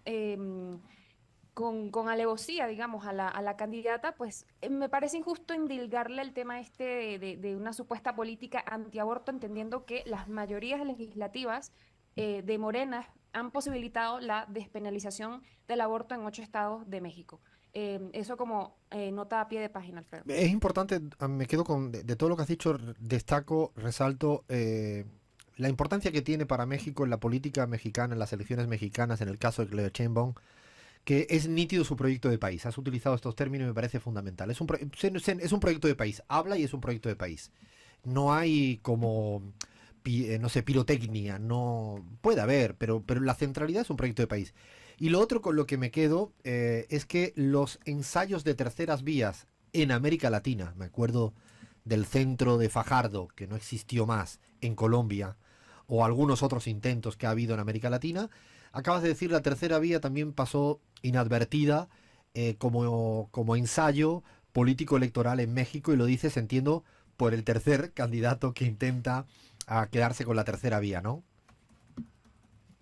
Speaker 5: con alevosía, digamos, a la candidata, pues me parece injusto indilgarle el tema este de una supuesta política antiaborto, entendiendo que las mayorías legislativas de Morena han posibilitado la despenalización del aborto en 8 estados de México. Eso como nota a pie de página, Alfredo.
Speaker 1: Es importante, me quedo con, de todo lo que has dicho, destaco, resalto la importancia que tiene para México en la política mexicana, en las elecciones mexicanas, en el caso de Claudia Sheinbaum, que es nítido su proyecto de país. Has utilizado estos términos y me parece fundamental. Es un proyecto de país, habla y es un proyecto de país. No hay como, no sé, pirotecnia, no puede haber, pero la centralidad es un proyecto de país. Y lo otro con lo que me quedo es que los ensayos de terceras vías en América Latina, me acuerdo del centro de Fajardo, que no existió más, en Colombia, o algunos otros intentos que ha habido en América Latina. Acabas de decir, la tercera vía también pasó inadvertida como ensayo político electoral en México, y lo dices, entiendo, por el tercer candidato que intenta quedarse con la tercera vía, ¿no?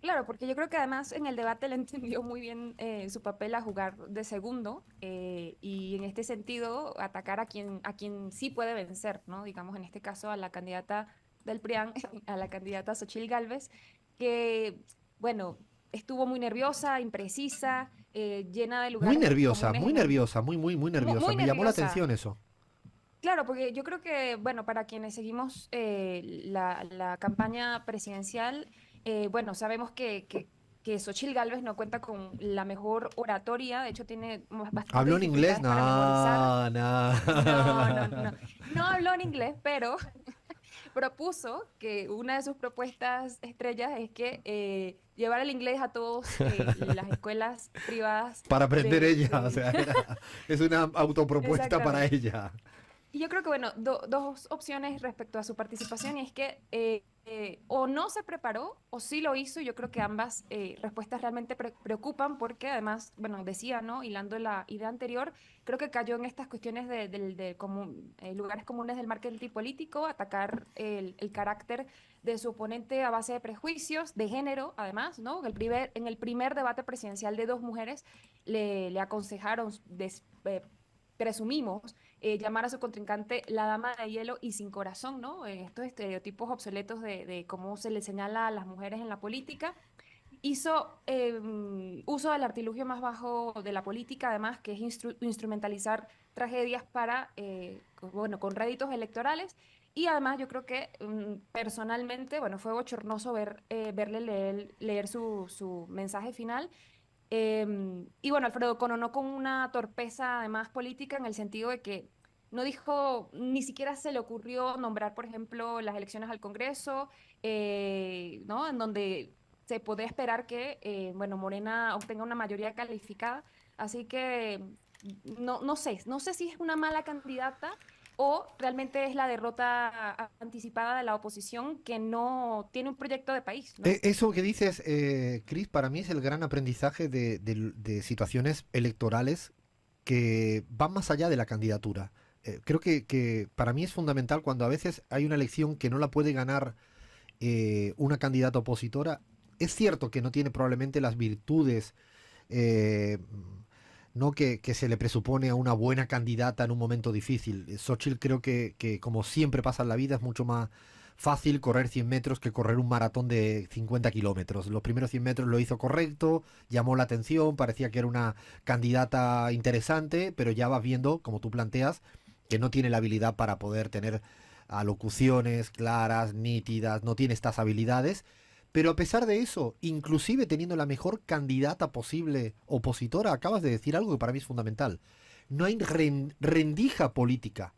Speaker 5: Claro, porque yo creo que además en el debate le entendió muy bien su papel a jugar de segundo y en este sentido atacar a quien sí puede vencer, ¿no? Digamos, en este caso a la candidata del PRIAN, a la candidata Xochitl Gálvez, que, bueno, estuvo muy nerviosa, imprecisa, llena de
Speaker 1: Muy
Speaker 5: lugares
Speaker 1: nerviosa,
Speaker 5: comunes
Speaker 1: muy
Speaker 5: en el...
Speaker 1: nerviosa, muy nerviosa.
Speaker 5: Muy
Speaker 1: Me llamó la
Speaker 5: nerviosa.
Speaker 1: atención eso.
Speaker 5: Claro, porque yo creo que, bueno, para quienes seguimos la campaña presidencial, bueno, sabemos que Xochitl Gálvez no cuenta con la mejor oratoria, de hecho tiene bastantes
Speaker 1: ¿Habló en inglés?
Speaker 5: dificultades para memorizar.
Speaker 1: No.
Speaker 5: No habló en inglés, pero propuso que una de sus propuestas estrellas es que llevar el inglés a todos las escuelas privadas
Speaker 1: Para aprender
Speaker 5: de,
Speaker 1: ella, o
Speaker 5: de-
Speaker 1: sea, es una autopropuesta para
Speaker 5: Exactamente.
Speaker 1: ella.
Speaker 5: Y yo creo que, bueno, dos opciones respecto a su participación, y es que o no se preparó o sí lo hizo. Y yo creo que ambas respuestas realmente preocupan porque además, bueno, decía, ¿no? Hilando la idea anterior, creo que cayó en estas cuestiones de lugares comunes del marketing político, atacar el carácter de su oponente a base de prejuicios, de género, además, ¿no? En el primer debate presidencial de dos mujeres le aconsejaron, presumimos, llamar a su contrincante la dama de hielo y sin corazón, ¿no? Estos estereotipos obsoletos de cómo se le señala a las mujeres en la política. Hizo uso del artilugio más bajo de la política, además, que es instrumentalizar tragedias para, bueno, con réditos electorales. Y además yo creo que personalmente, bueno, fue bochornoso verle leer su mensaje final. Y bueno, Alfredo coronó con una torpeza además política, en el sentido de que no dijo, ni siquiera se le ocurrió nombrar, por ejemplo, las elecciones al Congreso, ¿no? En donde se podía esperar que, bueno, Morena obtenga una mayoría calificada. Así que no sé si es una mala candidata o realmente es la derrota anticipada de la oposición que no tiene un proyecto de país, ¿no?
Speaker 1: Eso que dices, Cris, para mí es el gran aprendizaje de situaciones electorales que van más allá de la candidatura. Creo que para mí es fundamental cuando a veces hay una elección que no la puede ganar una candidata opositora. Es cierto que no tiene probablemente las virtudes eh, no que se le presupone a una buena candidata en un momento difícil. Xochitl creo que como siempre pasa en la vida, es mucho más fácil correr 100 metros que correr un maratón de 50 kilómetros. Los primeros 100 metros lo hizo correcto, llamó la atención, parecía que era una candidata interesante, pero ya vas viendo, como tú planteas, que no tiene la habilidad para poder tener alocuciones claras, nítidas, no tiene estas habilidades. Pero a pesar de eso, inclusive teniendo la mejor candidata posible opositora, acabas de decir algo que para mí es fundamental. No hay rendija política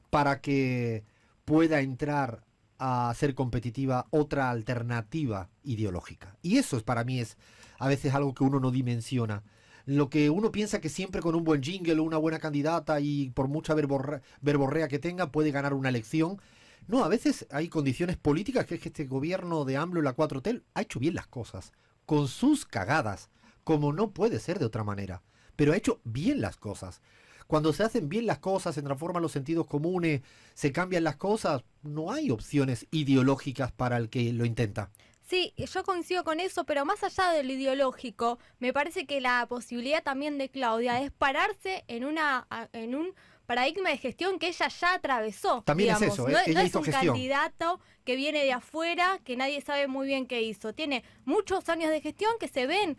Speaker 1: para que pueda entrar a ser competitiva otra alternativa ideológica. Y eso es para mí es a veces algo que uno no dimensiona. Lo que uno piensa que siempre con un buen jingle o una buena candidata y por mucha verborrea que tenga puede ganar una elección. No, a veces hay condiciones políticas que es que este gobierno de AMLO y la 4T ha hecho bien las cosas, con sus cagadas, como no puede ser de otra manera, pero ha hecho bien las cosas. Cuando se hacen bien las cosas, se transforman los sentidos comunes, se cambian las cosas, no hay opciones ideológicas para el que lo intenta.
Speaker 7: Sí, yo coincido con eso, pero más allá de lo ideológico, me parece que la posibilidad también de Claudia es pararse en un paradigma de gestión que ella ya atravesó.
Speaker 1: También
Speaker 7: digamos.
Speaker 1: es eso,
Speaker 7: No,
Speaker 1: ella
Speaker 7: no es
Speaker 1: hizo
Speaker 7: un
Speaker 1: gestión.
Speaker 7: candidato que viene de afuera, que nadie sabe muy bien qué hizo. Tiene muchos años de gestión que se ven,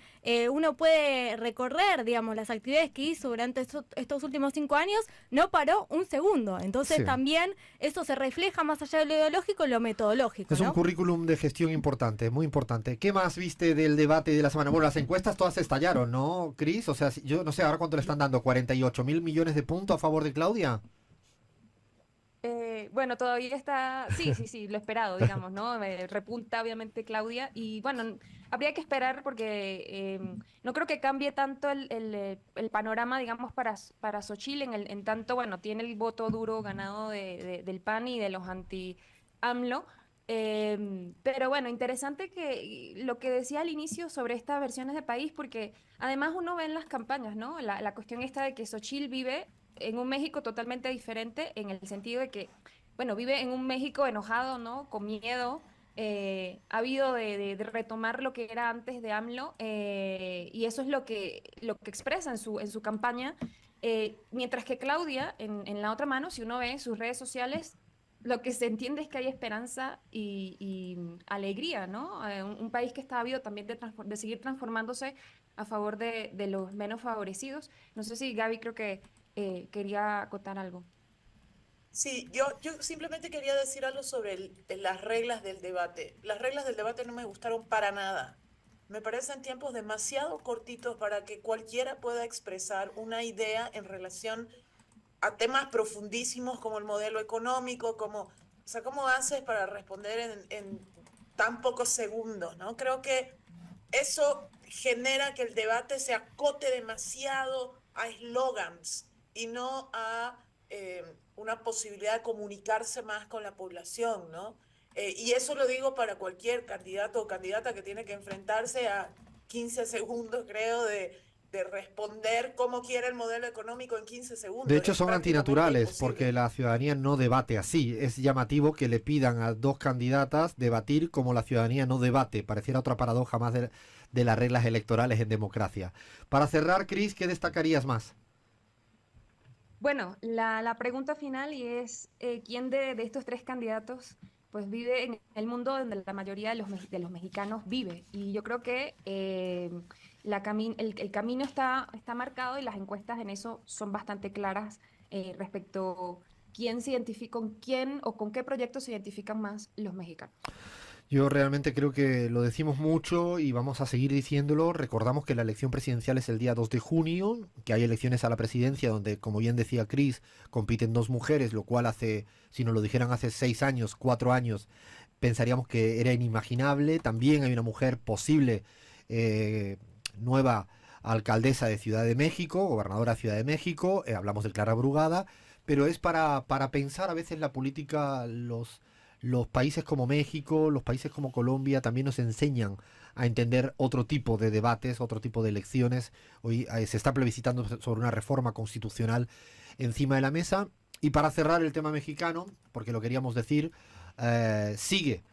Speaker 7: uno puede recorrer, digamos, las actividades que hizo durante estos últimos 5 años, no paró un segundo. Entonces
Speaker 1: Sí.
Speaker 7: también eso se refleja más allá de lo ideológico en lo metodológico,
Speaker 1: Es un
Speaker 7: ¿no?
Speaker 1: currículum de gestión importante, muy importante. ¿Qué más viste del debate de la semana? Bueno, las encuestas todas estallaron, ¿no, Cris? O sea, yo no sé ahora cuánto le están dando, 48.000 millones de puntos a favor de Claudia.
Speaker 5: Bueno, todavía está, sí, lo esperado, digamos, ¿no? Repunta obviamente Claudia y bueno, habría que esperar porque no creo que cambie tanto el panorama, digamos, para Xochitl en tanto, bueno, tiene el voto duro ganado del PAN y de los anti-AMLO. Pero bueno, interesante que lo que decía al inicio sobre estas versiones de país, porque además uno ve en las campañas, ¿no? La cuestión esta de que Xochitl vive en un México totalmente diferente en el sentido de que, bueno, vive en un México enojado, ¿no? Con miedo. Ha habido de retomar lo que era antes de AMLO y eso es lo que expresa en su campaña. Mientras que Claudia, en la otra mano, si uno ve sus redes sociales, lo que se entiende es que hay esperanza y alegría, ¿no? Un país que está ávido también de seguir transformándose a favor de los menos favorecidos. No sé si Gaby creo que quería acotar algo.
Speaker 6: Sí, yo simplemente quería decir algo sobre las reglas del debate. Las reglas del debate no me gustaron para nada. Me parecen tiempos demasiado cortitos para que cualquiera pueda expresar una idea en relación a temas profundísimos como el modelo económico, o sea, ¿cómo haces para responder en tan pocos segundos, ¿no? Creo que eso genera que el debate se acote demasiado a eslogans y no a una posibilidad de comunicarse más con la población, ¿no? Y eso lo digo para cualquier candidato o candidata que tiene que enfrentarse a 15 segundos, creo, de responder cómo quiere el modelo económico en 15 segundos.
Speaker 1: De hecho,
Speaker 6: Es
Speaker 1: son
Speaker 6: prácticamente
Speaker 1: antinaturales
Speaker 6: imposible.
Speaker 1: porque la ciudadanía no debate así. Es llamativo que le pidan a dos candidatas debatir como la ciudadanía no debate. Pareciera otra paradoja más de las reglas electorales en democracia. Para cerrar, Cris, ¿qué destacarías más?
Speaker 5: Bueno, la pregunta final y es, ¿quién de estos tres candidatos pues vive en el mundo donde la mayoría de los mexicanos vive? Y yo creo que el camino está marcado y las encuestas en eso son bastante claras respecto quién se identifica con quién o con qué proyecto se identifican más los mexicanos.
Speaker 1: Yo realmente creo que lo decimos mucho y vamos a seguir diciéndolo. Recordamos que la elección presidencial es el día 2 de junio, que hay elecciones a la presidencia donde, como bien decía Cris, compiten dos mujeres, lo cual hace, si nos lo dijeran hace 6 años, 4 años, pensaríamos que era inimaginable. También hay una mujer posible nueva alcaldesa de Ciudad de México, gobernadora de Ciudad de México, hablamos de Clara Brugada, pero es para pensar a veces la política, los países como México, los países como Colombia también nos enseñan a entender otro tipo de debates, otro tipo de elecciones. Hoy se está plebiscitando sobre una reforma constitucional encima de la mesa. Y para cerrar el tema mexicano, porque lo queríamos decir, sigue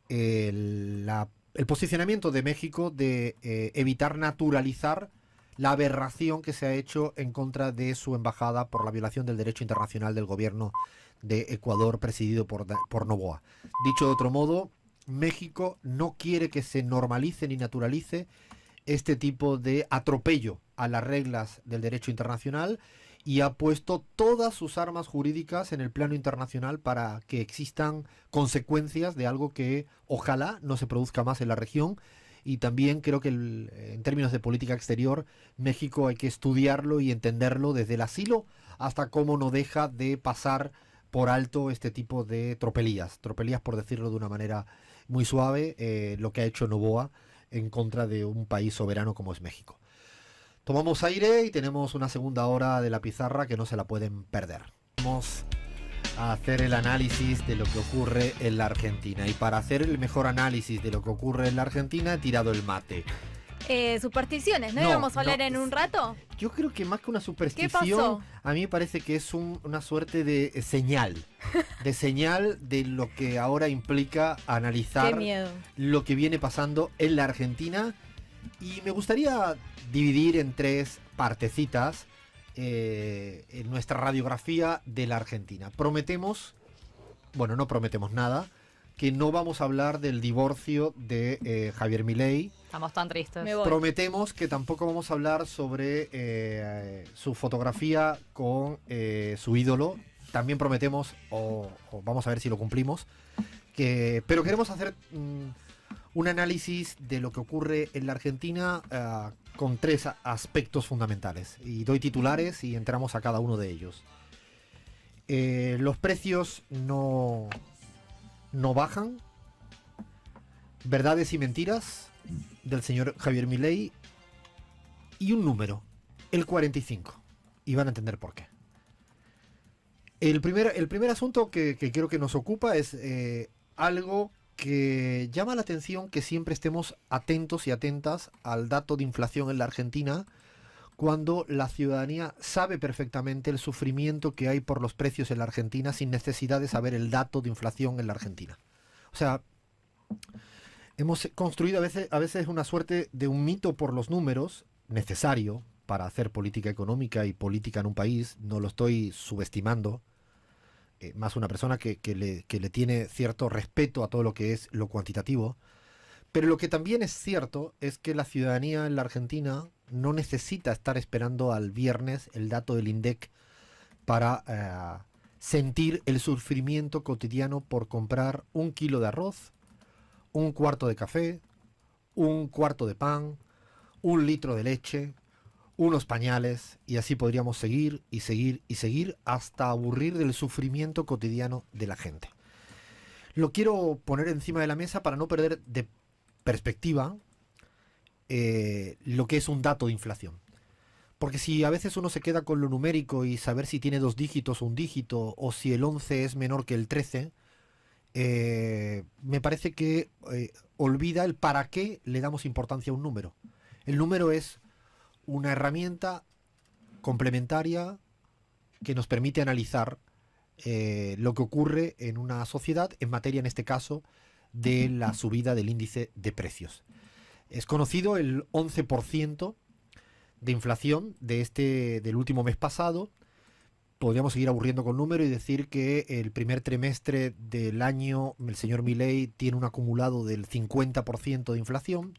Speaker 1: el posicionamiento de México de evitar naturalizar la aberración que se ha hecho en contra de su embajada por la violación del derecho internacional del gobierno de Ecuador presidido por Noboa. Dicho de otro modo, México no quiere que se normalice ni naturalice este tipo de atropello a las reglas del derecho internacional y ha puesto todas sus armas jurídicas en el plano internacional para que existan consecuencias de algo que ojalá no se produzca más en la región. Y también creo que en términos de política exterior, México hay que estudiarlo y entenderlo desde el asilo hasta cómo no deja de pasar por alto este tipo de tropelías por decirlo de una manera muy suave, lo que ha hecho Noboa en contra de un país soberano como es México. Tomamos aire y tenemos una segunda hora de la pizarra que no se la pueden perder. Vamos a hacer el análisis de lo que ocurre en la Argentina. Y para hacer el mejor análisis de lo que ocurre en la Argentina he tirado el mate.
Speaker 7: Supersticiones, ¿no?
Speaker 1: No,
Speaker 7: íbamos a hablar
Speaker 1: no.
Speaker 7: en un rato?
Speaker 1: Yo creo que más que una
Speaker 7: ¿Qué
Speaker 1: superstición,
Speaker 7: pasó?
Speaker 1: a mí me parece que es una suerte de señal. De señal de lo que ahora implica
Speaker 7: Qué
Speaker 1: analizar
Speaker 7: miedo.
Speaker 1: lo que viene pasando en la Argentina. Y me gustaría dividir en tres partecitas en nuestra radiografía de la Argentina. Prometemos, bueno, no prometemos nada, que no vamos a hablar del divorcio de Javier Milei.
Speaker 2: Estamos tan tristes.
Speaker 7: Me voy.
Speaker 1: Prometemos que tampoco vamos a hablar sobre su fotografía con su ídolo. También prometemos, o vamos a ver si lo cumplimos, pero queremos hacer un análisis de lo que ocurre en la Argentina con tres aspectos fundamentales. Y doy titulares y entramos a cada uno de ellos. Los precios no bajan. Verdades y mentiras del señor Javier Milei. Y un número, el 45. Y van a entender por qué. El primer asunto que creo que nos ocupa es algo que llama la atención, que siempre estemos atentos y atentas al dato de inflación en la Argentina, cuando la ciudadanía sabe perfectamente el sufrimiento que hay por los precios en la Argentina sin necesidad de saber el dato de inflación en la Argentina. O sea, hemos construido a veces una suerte de un mito por los números, necesario para hacer política económica y política en un país, no lo estoy subestimando, más una persona que le tiene cierto respeto a todo lo que es lo cuantitativo. Pero lo que también es cierto es que la ciudadanía en la Argentina no necesita estar esperando al viernes el dato del INDEC para sentir el sufrimiento cotidiano por comprar un kilo de arroz, un cuarto de café, un cuarto de pan, un litro de leche, unos pañales, y así podríamos seguir y seguir y seguir hasta aburrir del sufrimiento cotidiano de la gente. Lo quiero poner encima de la mesa para no perder de perspectiva lo que es un dato de inflación. Porque si a veces uno se queda con lo numérico y saber si tiene 2 dígitos o 1 dígito, o si el 11 es menor que el 13, me parece que olvida el para qué le damos importancia a un número. El número es una herramienta complementaria que nos permite analizar lo que ocurre en una sociedad en materia, en este caso, de la subida del índice de precios. Es conocido el 11% de inflación del último mes pasado. Podríamos seguir aburriendo con número y decir que el primer trimestre del año el señor Milei tiene un acumulado del 50% de inflación.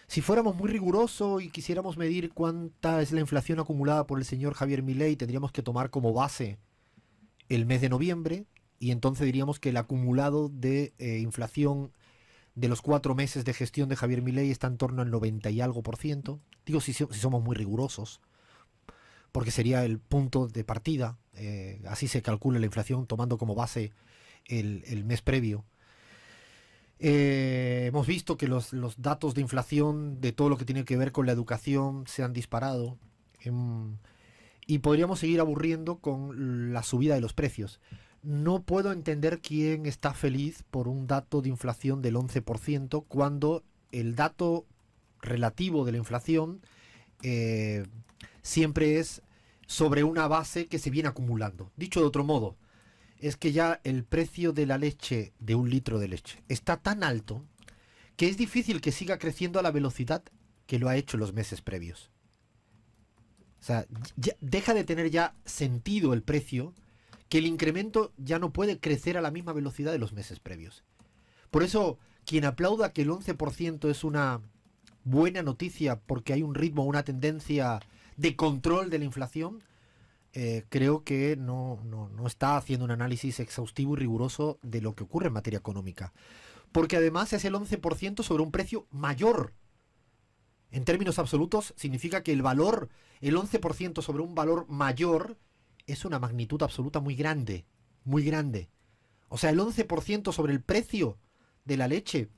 Speaker 1: Si fuéramos muy rigurosos y quisiéramos medir cuánta es la inflación acumulada por el señor Javier Milei, tendríamos que tomar como base el mes de noviembre, y entonces diríamos que el acumulado de inflación de los 4 meses de gestión de Javier Milei está en torno al 90 y algo por ciento. Digo si somos muy rigurosos, porque sería el punto de partida. Así se calcula la inflación tomando como base el mes previo. Hemos visto que los datos de inflación de todo lo que tiene que ver con la educación se han disparado. Y podríamos seguir aburriendo con la subida de los precios. No puedo entender quién está feliz por un dato de inflación del 11% cuando el dato relativo de la inflación siempre es sobre una base que se viene acumulando. Dicho de otro modo, es que ya el precio de la leche, de un litro de leche, está tan alto que es difícil que siga creciendo a la velocidad que lo ha hecho los meses previos. O sea, deja de tener ya sentido el precio, que el incremento ya no puede crecer a la misma velocidad de los meses previos. Por eso, quien aplauda que el 11% es una buena noticia porque hay un ritmo, una tendencia de control de la inflación, creo que no está haciendo un análisis exhaustivo y riguroso de lo que ocurre en materia económica. Porque además es el 11% sobre un precio mayor. En términos absolutos significa que el 11% sobre un valor mayor, es una magnitud absoluta muy grande, muy grande. O sea, el 11% sobre el precio de la leche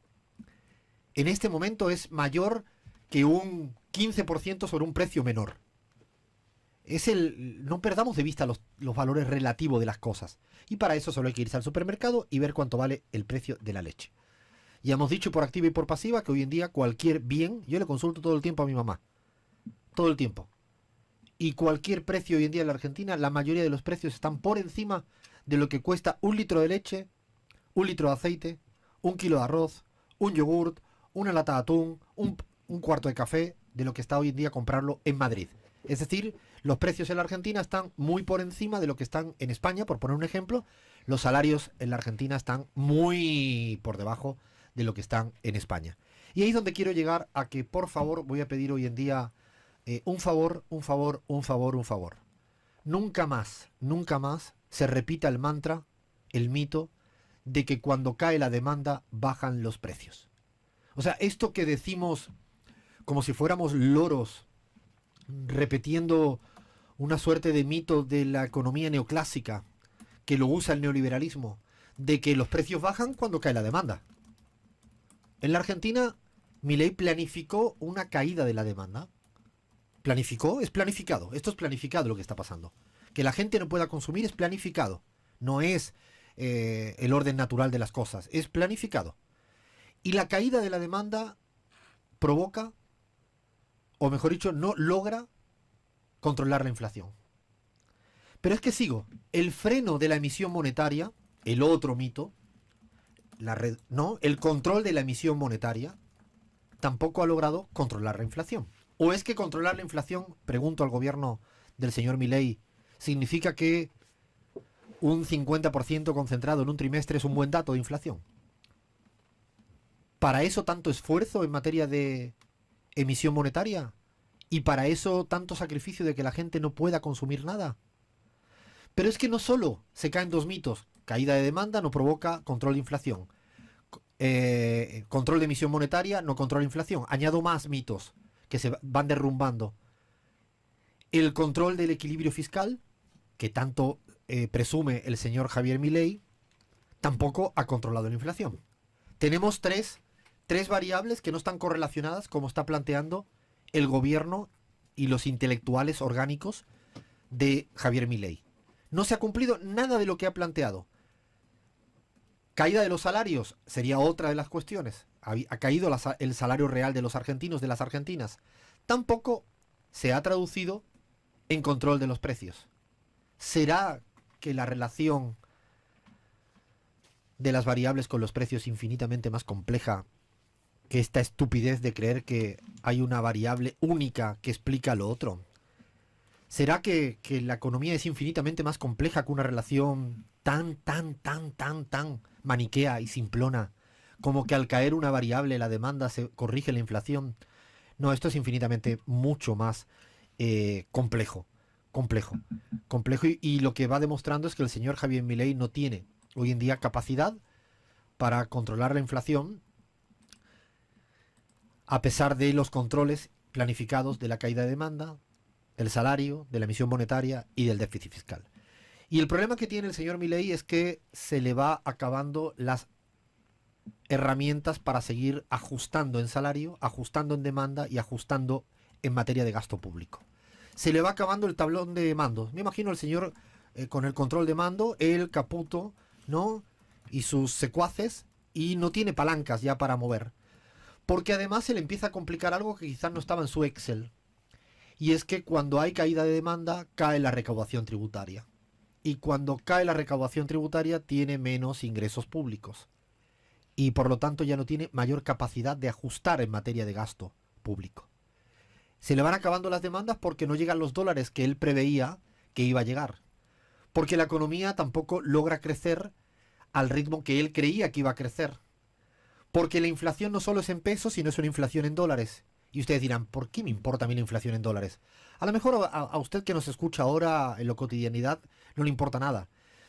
Speaker 1: en este momento es mayor que un 15% sobre un precio menor. No perdamos de vista los valores relativos de las cosas. Y para eso solo hay que irse al supermercado y ver cuánto vale el precio de la leche. Ya hemos dicho por activa y por pasiva que hoy en día cualquier bien, yo le consulto todo el tiempo a mi mamá. Todo el tiempo. Y cualquier precio hoy en día en la Argentina, la mayoría de los precios están por encima de lo que cuesta un litro de leche, un litro de aceite, un kilo de arroz, un yogurt, una lata de atún, un cuarto de café, de lo que está hoy en día comprarlo en Madrid. Es decir, los precios en la Argentina están muy por encima de lo que están en España, por poner un ejemplo. Los salarios en la Argentina están muy por debajo de lo que están en España. Y ahí es donde quiero llegar a que, por favor, voy a pedir hoy en día un favor. Nunca más se repita el mantra, el mito, de que cuando cae la demanda bajan los precios. O sea, esto que decimos como si fuéramos loros, repitiendo una suerte de mito de la economía neoclásica, que lo usa el neoliberalismo, de que los precios bajan cuando cae la demanda. En la Argentina, Milei planificó una caída de la demanda. ¿Planificó? Es planificado. Esto es planificado lo que está pasando. Que la gente no pueda consumir es planificado. No es el orden natural de las cosas. Es planificado. Y la caída de la demanda provoca, o mejor dicho, no logra controlar la inflación. Pero es que sigo. El freno de la emisión monetaria, el otro mito, el control de la emisión monetaria, tampoco ha logrado controlar la inflación. ¿O es que controlar la inflación, pregunto al gobierno del señor Milei, significa que un 50% concentrado en un trimestre es un buen dato de inflación? ¿Para eso tanto esfuerzo en materia de emisión monetaria? ¿Y para eso tanto sacrificio de que la gente no pueda consumir nada? Pero es que no solo se caen dos mitos. Caída de demanda no provoca control de inflación. Control de emisión monetaria no controla inflación. Añado más mitos que se van derrumbando. El control del equilibrio fiscal, que tanto presume el señor Javier Milei, tampoco ha controlado la inflación. Tenemos tres variables que no están correlacionadas como está planteando el gobierno y los intelectuales orgánicos de Javier Milei. No se ha cumplido nada de lo que ha planteado. Caída de los salarios sería otra de las cuestiones. Ha caído el salario real de los argentinos, de las argentinas. Tampoco se ha traducido en control de los precios. ¿Será que la relación de las variables con los precios es infinitamente más compleja que esta estupidez de creer que hay una variable única que explica lo otro? ¿Será que la economía es infinitamente más compleja que una relación tan maniquea y simplona como que al caer una variable la demanda se corrige la inflación? No, esto es infinitamente mucho más complejo y lo que va demostrando es que el señor Javier Milei no tiene hoy en día capacidad para controlar la inflación a pesar de los controles planificados de la caída de demanda, del salario, de la emisión monetaria y del déficit fiscal. Y el problema que tiene el señor Milei es que se le va acabando las herramientas para seguir ajustando en salario, ajustando en demanda y ajustando en materia de gasto público. Se le va acabando el tablón de mando. Me imagino el señor con el control de mando, el Caputo, ¿no? Y sus secuaces, y no tiene palancas ya para mover. Porque además se le empieza a complicar algo que quizás no estaba en su Excel. Y es que cuando hay caída de demanda, cae la recaudación tributaria. Y cuando cae la recaudación tributaria, tiene menos ingresos públicos. Y por lo tanto ya no tiene mayor capacidad de ajustar en materia de gasto público. Se le van acabando las demandas porque no llegan los dólares que él preveía que iba a llegar. Porque la economía tampoco logra crecer al ritmo que él creía que iba a crecer. Porque la inflación no solo es en pesos, sino es una inflación en dólares. Y ustedes dirán, ¿por qué me importa a mí la inflación en dólares? A lo mejor a usted que nos escucha ahora en la cotidianidad no le importa nada.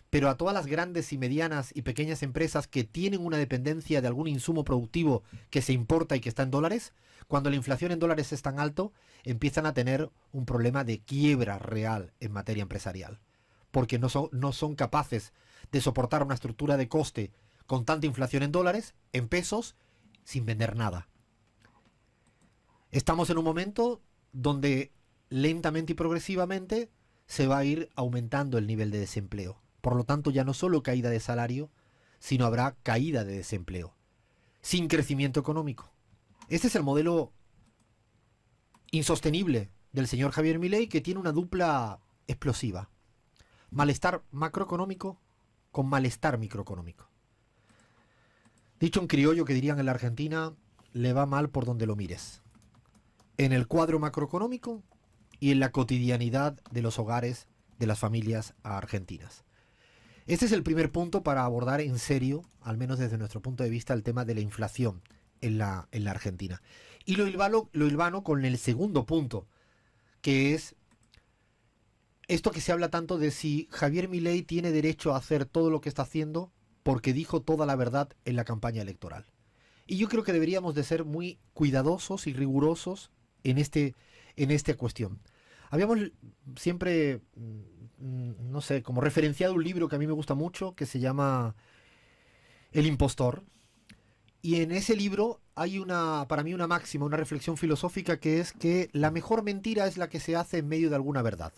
Speaker 1: Pero a todas las grandes y medianas y pequeñas empresas que tienen una dependencia de algún insumo productivo que se importa y que está en dólares, cuando la inflación en dólares es tan alto, empiezan a tener un problema de quiebra real en materia empresarial. Porque no son capaces de soportar una estructura de coste con tanta inflación en dólares, en pesos, sin vender nada. Estamos en un momento donde lentamente y progresivamente se va a ir aumentando el nivel de desempleo. Por lo tanto, ya no solo caída de salario, sino habrá caída de desempleo, sin crecimiento económico. Este es el modelo insostenible del señor Javier Milei, que tiene una dupla explosiva. Malestar macroeconómico con malestar microeconómico. Dicho en criollo, que dirían en la Argentina, le va mal por donde lo mires. En el cuadro macroeconómico y en la cotidianidad de los hogares de las familias argentinas. Este es el primer punto para abordar en serio, al menos desde nuestro punto de vista, el tema de la inflación en la Argentina. Y lo hilvano con el segundo punto, que es esto que se habla tanto de si Javier Milei tiene derecho a hacer todo lo que está haciendo porque dijo toda la verdad en la campaña electoral. Y yo creo que deberíamos de ser muy cuidadosos y rigurosos en esta cuestión. Habíamos siempre, no sé, como referenciado un libro que a mí me gusta mucho, que se llama El impostor. Y en ese libro hay para mí una máxima, una reflexión filosófica, que es que la mejor mentira es la que se hace en medio de alguna verdad.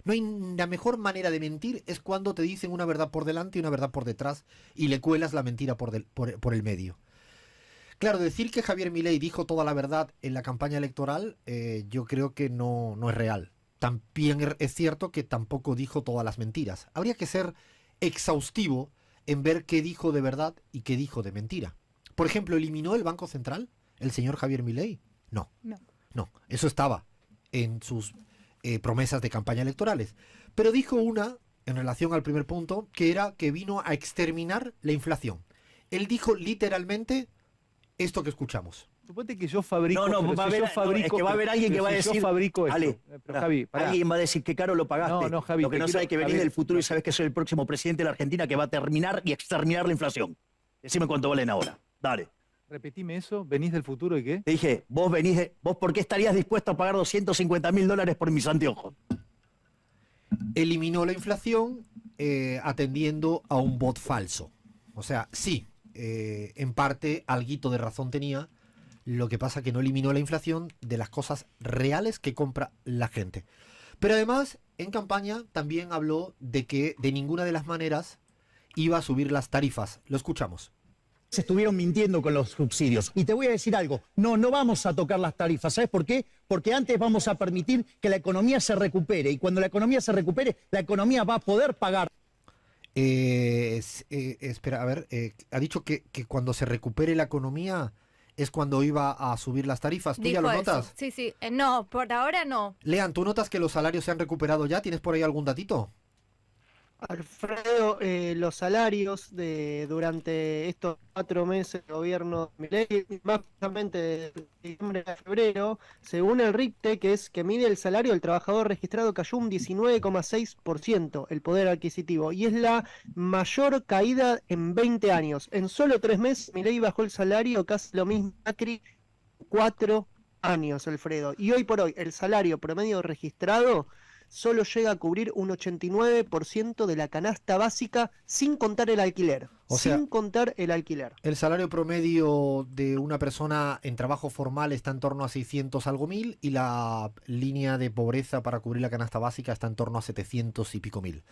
Speaker 1: No hay la mejor manera de mentir es cuando te dicen una verdad por delante y una verdad por detrás y le cuelas la mentira por el medio. Claro, decir que Javier Milei dijo toda la verdad en la campaña electoral, yo creo que no es real. También es cierto que tampoco dijo todas las mentiras. Habría que ser exhaustivo en ver qué dijo de verdad y qué dijo de mentira. Por ejemplo, ¿eliminó el Banco Central el señor Javier Milei? No. No, eso estaba en sus promesas de campaña electorales. Pero dijo una, en relación al primer punto, que era que vino a exterminar la inflación. Él dijo literalmente esto que escuchamos.
Speaker 8: Suponte que yo fabrico.
Speaker 9: No, va a haber, es que va a haber alguien que va a decir.
Speaker 8: Yo fabrico esto.
Speaker 9: Ale,
Speaker 8: pero Javi,
Speaker 9: alguien va a decir que caro lo pagaste.
Speaker 8: No, Javi.
Speaker 9: Lo que no sabe que venís del futuro y sabes que soy el próximo presidente de la Argentina que va a terminar y exterminar la inflación. Decime cuánto valen ahora. Dale.
Speaker 8: Repetime eso. ¿Venís del futuro y qué?
Speaker 9: Te dije, vos ¿por qué estarías dispuesto a pagar $250.000 por mis anteojos?
Speaker 1: Eliminó la inflación atendiendo a un bot falso. O sea, sí, en parte alguito de razón tenía. Lo que pasa que no eliminó la inflación de las cosas reales que compra la gente. Pero además, en campaña también habló de que de ninguna de las maneras iba a subir las tarifas. Lo escuchamos.
Speaker 10: Se estuvieron mintiendo con los subsidios. Y te voy a decir algo, no vamos a tocar las tarifas. ¿Sabes por qué? Porque antes vamos a permitir que la economía se recupere. Y cuando la economía se recupere, la economía va a poder pagar.
Speaker 1: Espera, a ver, ha dicho que cuando se recupere la economía es cuando iba a subir las tarifas. ¿Tú ya lo notas?
Speaker 7: Sí, sí. No, por ahora no.
Speaker 1: Lean, ¿tú notas que los salarios se han recuperado ya? ¿Tienes por ahí algún datito?
Speaker 4: Alfredo, los salarios durante estos 4 meses de gobierno de Milei, más precisamente de diciembre a febrero, según el RIPTE, que mide el salario del trabajador registrado, cayó un 19,6% el poder adquisitivo, y es la mayor caída en 20 años. En solo 3 meses Milei bajó el salario casi lo mismo que Macri 4 años, Alfredo. Y hoy por hoy el salario promedio registrado solo llega a cubrir un 89% de la canasta básica sin contar el alquiler.
Speaker 1: O sea,
Speaker 4: sin contar el alquiler.
Speaker 1: El salario promedio de una persona en trabajo formal está en torno a 600 algo mil y la línea de pobreza para cubrir la canasta básica está en torno a 700 y pico mil.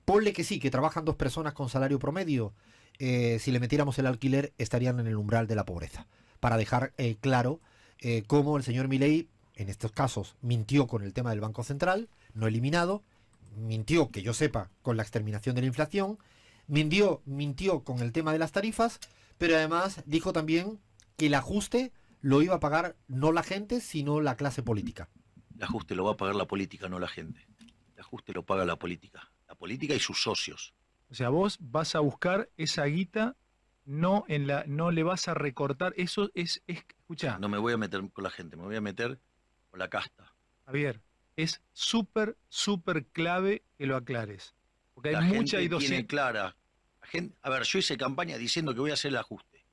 Speaker 1: Ponle que sí, que trabajan dos personas con salario promedio. Si le metiéramos el alquiler estarían en el umbral de la pobreza. Para dejar claro cómo el señor Milei, en estos casos, mintió con el tema del Banco Central, no eliminado, mintió, que yo sepa, con la exterminación de la inflación, mintió con el tema de las tarifas, pero además dijo también que el ajuste lo iba a pagar no la gente, sino la clase política.
Speaker 9: El ajuste lo va a pagar la política, no la gente. El ajuste lo paga la política y sus socios.
Speaker 8: O sea, vos vas a buscar esa guita, no le vas a recortar. Eso es escuchá.
Speaker 9: No me voy a meter con la gente, me voy a meter con la casta.
Speaker 8: Javier, es súper clave que lo aclares. Porque hay
Speaker 9: La
Speaker 8: mucha
Speaker 9: gente
Speaker 8: y
Speaker 9: tiene clara. La gente, a ver, yo hice campaña diciendo que voy a hacer el ajuste.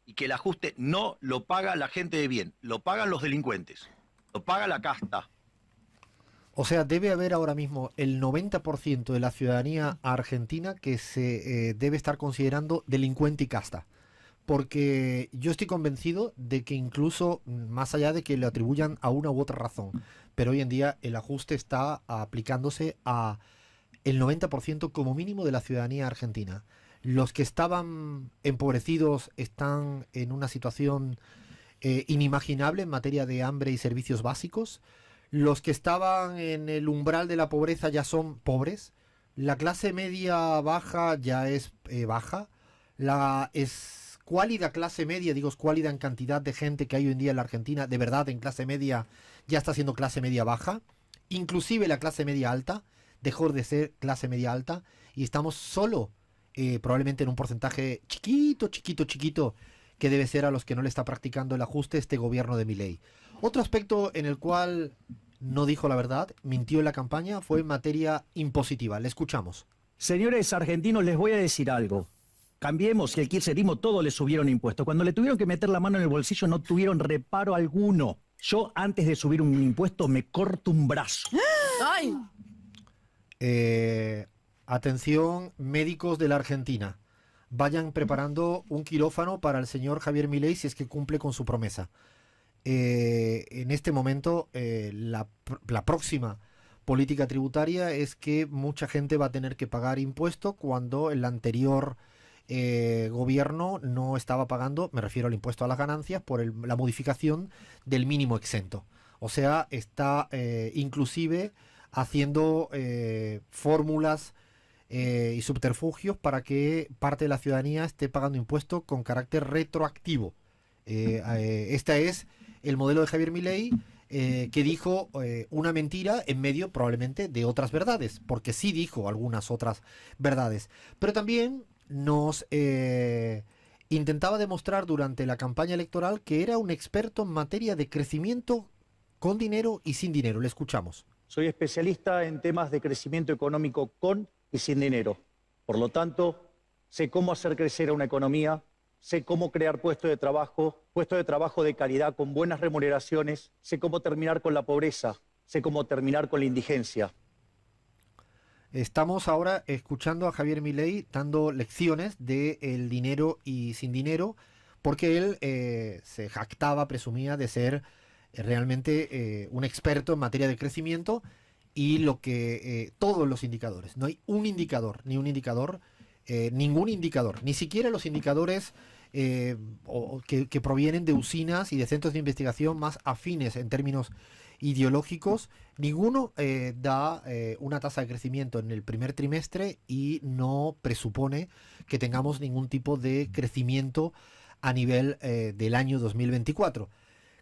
Speaker 9: Y que el ajuste no lo paga la gente de bien, lo pagan los delincuentes, lo paga la casta.
Speaker 1: O sea, debe haber ahora mismo el 90% de la ciudadanía argentina que se debe estar considerando delincuente y casta. Porque yo estoy convencido de que incluso, más allá de que le atribuyan a una u otra razón, pero hoy en día el ajuste está aplicándose a el 90% como mínimo de la ciudadanía argentina. Los que estaban empobrecidos están en una situación inimaginable en materia de hambre y servicios básicos. Los que estaban en el umbral de la pobreza ya son pobres. La clase media baja ya es baja. La escuálida clase media, digo escuálida en cantidad de gente que hay hoy en día en la Argentina, de verdad en clase media ya está siendo clase media baja. Inclusive la clase media alta dejó de ser clase media alta y estamos solo probablemente en un porcentaje chiquito que debe ser a los que no le está practicando el ajuste este gobierno de Milei. Otro aspecto en el cual no dijo la verdad, mintió en la campaña, fue en materia impositiva. Le escuchamos.
Speaker 10: Señores argentinos, les voy a decir algo. Cambiemos y el kirchnerismo todo le subieron impuestos. Cuando le tuvieron que meter la mano en el bolsillo no tuvieron reparo alguno. Yo antes de subir un impuesto me corto un brazo.
Speaker 2: ¡Ay!
Speaker 1: Atención, médicos de la Argentina. Vayan preparando un quirófano para el señor Javier Milei si es que cumple con su promesa. En este momento, la próxima política tributaria es que mucha gente va a tener que pagar impuesto cuando el anterior gobierno no estaba pagando, me refiero al impuesto a las ganancias, por la modificación del mínimo exento. O sea, está inclusive haciendo fórmulas y subterfugios para que parte de la ciudadanía esté pagando impuestos con carácter retroactivo. Este es el modelo de Javier Milei, que dijo una mentira en medio probablemente de otras verdades, porque sí dijo algunas otras verdades, pero también nos intentaba demostrar durante la campaña electoral que era un experto en materia de crecimiento con dinero y sin dinero. Le escuchamos.
Speaker 10: Soy especialista en temas de crecimiento económico con y sin dinero. Por lo tanto, sé cómo hacer crecer a una economía, sé cómo crear puestos de trabajo de calidad con buenas remuneraciones, sé cómo terminar con la pobreza, sé cómo terminar con la indigencia.
Speaker 1: Estamos ahora escuchando a Javier Milei dando lecciones de el dinero y sin dinero, porque él se jactaba, presumía de ser realmente un experto en materia de crecimiento y lo que todos los indicadores, no hay un indicador, ningún indicador, ni siquiera los indicadores que provienen de usinas y de centros de investigación más afines en términos ideológicos, ninguno da una tasa de crecimiento en el primer trimestre y no presupone que tengamos ningún tipo de crecimiento a nivel del año 2024.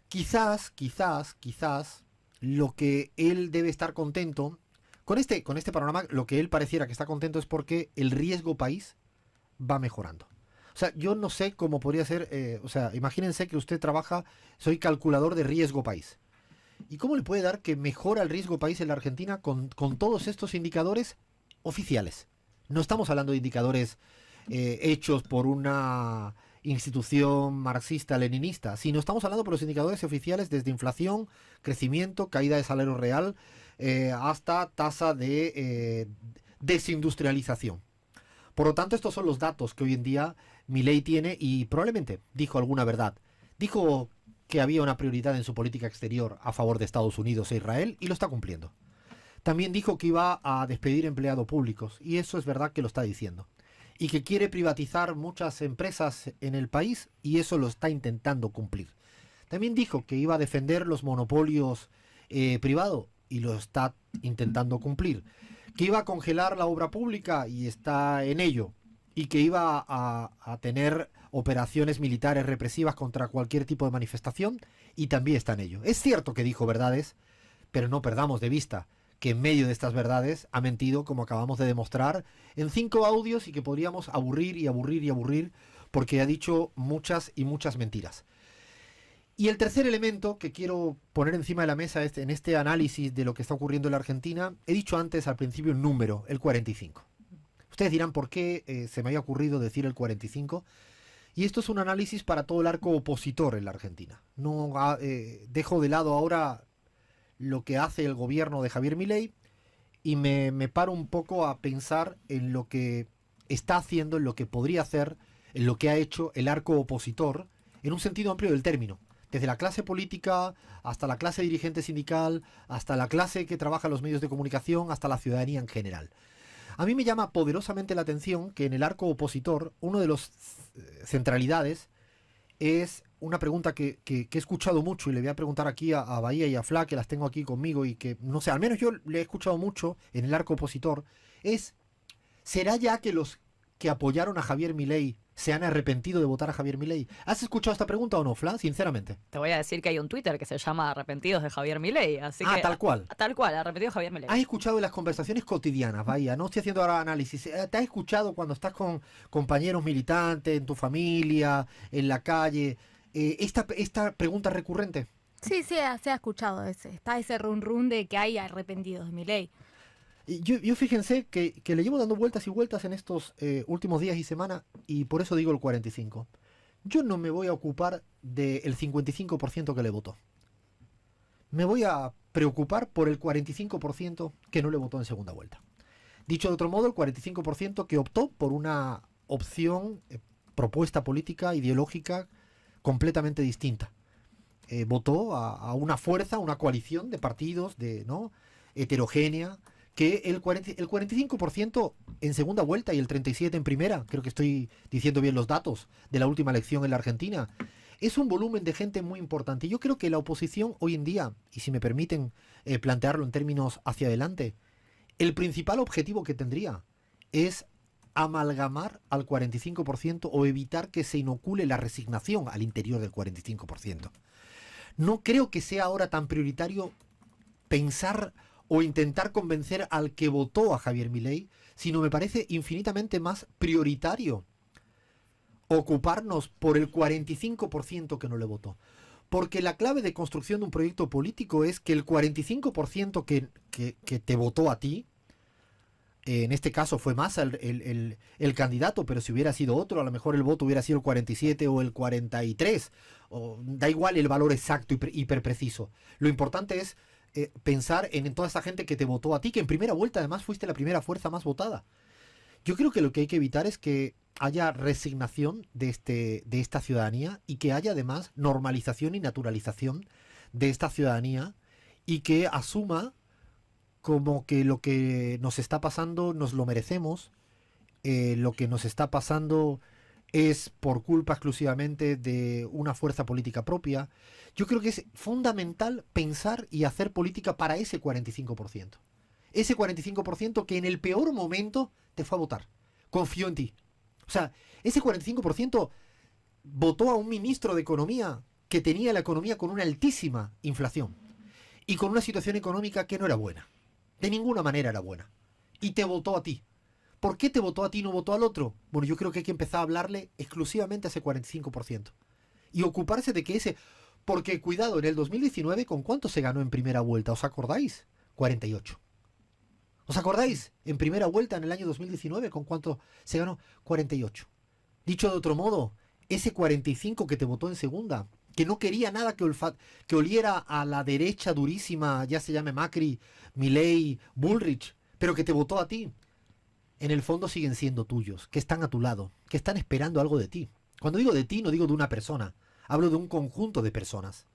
Speaker 1: Quizás lo que él debe estar contento con este panorama, lo que él pareciera que está contento es porque el riesgo país va mejorando. O sea, yo no sé cómo podría ser, imagínense que usted trabaja, soy calculador de riesgo país. ¿Y cómo le puede dar que mejora el riesgo país en la Argentina con todos estos indicadores oficiales? No estamos hablando de indicadores hechos por una institución marxista-leninista, sino estamos hablando por los indicadores oficiales desde inflación, crecimiento, caída de salario real, hasta tasa de desindustrialización. Por lo tanto, estos son los datos que hoy en día Milei tiene y probablemente dijo alguna verdad. Dijo que había una prioridad en su política exterior a favor de Estados Unidos e Israel y lo está cumpliendo. También dijo que iba a despedir empleados públicos y eso es verdad que lo está diciendo. Y que quiere privatizar muchas empresas en el país y eso lo está intentando cumplir. También dijo que iba a defender los monopolios privados y lo está intentando cumplir. Que iba a congelar la obra pública y está en ello. Y que iba a tener operaciones militares represivas contra cualquier tipo de manifestación y también está en ello. Es cierto que dijo verdades, pero no perdamos de vista que en medio de estas verdades ha mentido, como acabamos de demostrar, en 5 audios y que podríamos aburrir y aburrir y aburrir porque ha dicho muchas y muchas mentiras. Y el tercer elemento que quiero poner encima de la mesa en este análisis de lo que está ocurriendo en la Argentina, he dicho antes al principio un número, el 45. Ustedes dirán por qué se me había ocurrido decir el 45. Y esto es un análisis para todo el arco opositor en la Argentina. No dejo de lado ahora lo que hace el gobierno de Javier Milei y me paro un poco a pensar en lo que está haciendo, en lo que podría hacer, en lo que ha hecho el arco opositor, en un sentido amplio del término. Desde la clase política, hasta la clase dirigente sindical, hasta la clase que trabaja en los medios de comunicación, hasta la ciudadanía en general. A mí me llama poderosamente la atención que en el arco opositor, uno de los centralidades es una pregunta que he escuchado mucho y le voy a preguntar aquí a Bahía y a Fla, que las tengo aquí conmigo y que, no sé, al menos yo le he escuchado mucho en el arco opositor, es, ¿será ya que los que apoyaron a Javier Milei se han arrepentido de votar a Javier Milei? ¿Has escuchado esta pregunta o no, Fla? Sinceramente.
Speaker 2: Te voy a decir que hay un Twitter que se llama Arrepentidos de Javier Milei, así que...
Speaker 1: tal cual.
Speaker 2: Tal cual, Arrepentidos de Javier Milei.
Speaker 1: ¿Has escuchado en las conversaciones cotidianas, Bahía? No estoy haciendo ahora análisis. ¿Te has escuchado cuando estás con compañeros militantes, en tu familia, en la calle? ¿Esta pregunta recurrente?
Speaker 7: Sí, se ha escuchado está ese run de que hay arrepentidos de Milei.
Speaker 1: Yo fíjense que le llevo dando vueltas y vueltas en estos últimos días y semanas y por eso digo el 45. Yo no me voy a ocupar del 55% que le votó. Me voy a preocupar por el 45% que no le votó en segunda vuelta. Dicho de otro modo, el 45% que optó por una opción, propuesta política, ideológica, completamente distinta. Votó a una fuerza, una coalición de partidos heterogénea, que el 45% en segunda vuelta y el 37% en primera, creo que estoy diciendo bien los datos de la última elección en la Argentina, es un volumen de gente muy importante. Yo creo que la oposición hoy en día, y si me permiten plantearlo en términos hacia adelante, el principal objetivo que tendría es amalgamar al 45% o evitar que se inocule la resignación al interior del 45%. No creo que sea ahora tan prioritario pensar o intentar convencer al que votó a Javier Milei, sino me parece infinitamente más prioritario ocuparnos por el 45% que no le votó. Porque la clave de construcción de un proyecto político es que el 45% que te votó a ti, en este caso fue Massa el candidato, pero si hubiera sido otro, a lo mejor el voto hubiera sido el 47 o el 43. Da igual el valor exacto y hiperpreciso. Lo importante es pensar en toda esa gente que te votó a ti, que en primera vuelta además fuiste la primera fuerza más votada. Yo creo que lo que hay que evitar es que haya resignación de esta ciudadanía y que haya además normalización y naturalización de esta ciudadanía y que asuma como que lo que nos está pasando nos lo merecemos, lo que nos está pasando es por culpa exclusivamente de una fuerza política propia. Yo creo que es fundamental pensar y hacer política para ese 45%. Ese 45% que en el peor momento te fue a votar. Confió en ti. O sea, ese 45% votó a un ministro de Economía que tenía la economía con una altísima inflación y con una situación económica que no era buena. De ninguna manera era buena. Y te votó a ti. ¿Por qué te votó a ti y no votó al otro? Bueno, yo creo que hay que empezar a hablarle exclusivamente a ese 45%. Y ocuparse de que ese... Porque, cuidado, en el 2019, ¿con cuánto se ganó en primera vuelta? ¿Os acordáis? 48. ¿Os acordáis? En primera vuelta en el año 2019, ¿con cuánto se ganó? 48. Dicho de otro modo, ese 45 que te votó en segunda, que no quería nada que oliera a la derecha durísima, ya se llame Macri, Milei, Bullrich, pero que te votó a ti, en el fondo siguen siendo tuyos, que están a tu lado, que están esperando algo de ti. Cuando digo de ti, no digo de una persona, hablo de un conjunto de personas.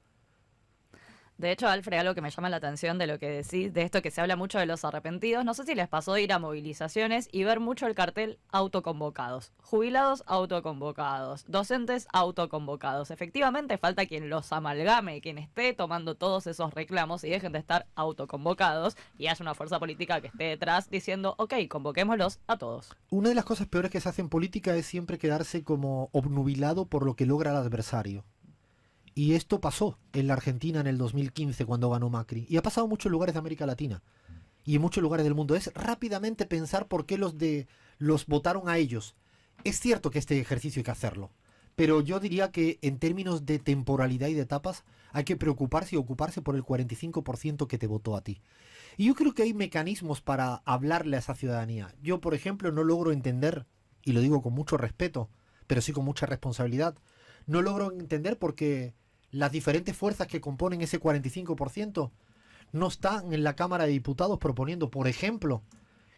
Speaker 2: De hecho, Alfred, algo que me llama la atención de lo que decís, de esto que se habla mucho de los arrepentidos, no sé si les pasó ir a movilizaciones y ver mucho el cartel autoconvocados. Jubilados autoconvocados, docentes autoconvocados. Efectivamente, falta quien los amalgame, quien esté tomando todos esos reclamos y dejen de estar autoconvocados y haya una fuerza política que esté detrás diciendo, ok, convoquémoslos a todos.
Speaker 1: Una de las cosas peores que se hace en política es siempre quedarse como obnubilado por lo que logra el adversario. Y esto pasó en la Argentina en el 2015 cuando ganó Macri. Y ha pasado en muchos lugares de América Latina. Y en muchos lugares del mundo. Es rápidamente pensar por qué los votaron a ellos. Es cierto que este ejercicio hay que hacerlo. Pero yo diría que en términos de temporalidad y de etapas hay que preocuparse y ocuparse por el 45% que te votó a ti. Y yo creo que hay mecanismos para hablarle a esa ciudadanía. Yo, por ejemplo, no logro entender, y lo digo con mucho respeto, pero sí con mucha responsabilidad, no logro entender por qué las diferentes fuerzas que componen ese 45% no están en la Cámara de Diputados proponiendo, por ejemplo,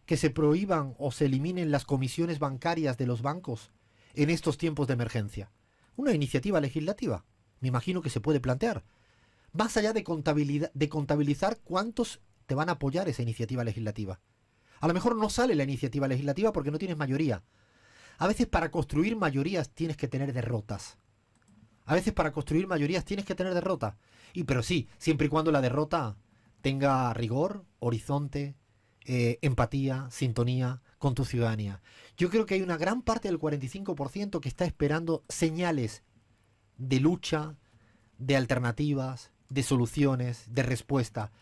Speaker 1: que se prohíban o se eliminen las comisiones bancarias de los bancos en estos tiempos de emergencia. Una iniciativa legislativa, me imagino que se puede plantear. Más allá de contabilizar cuántos te van a apoyar esa iniciativa legislativa. A lo mejor no sale la iniciativa legislativa porque no tienes mayoría. A veces para construir mayorías tienes que tener derrotas. A veces para construir mayorías tienes que tener derrota. Pero sí, siempre y cuando la derrota tenga rigor, horizonte, empatía, sintonía con tu ciudadanía. Yo creo que hay una gran parte del 45% que está esperando señales de lucha, de alternativas, de soluciones, de respuesta,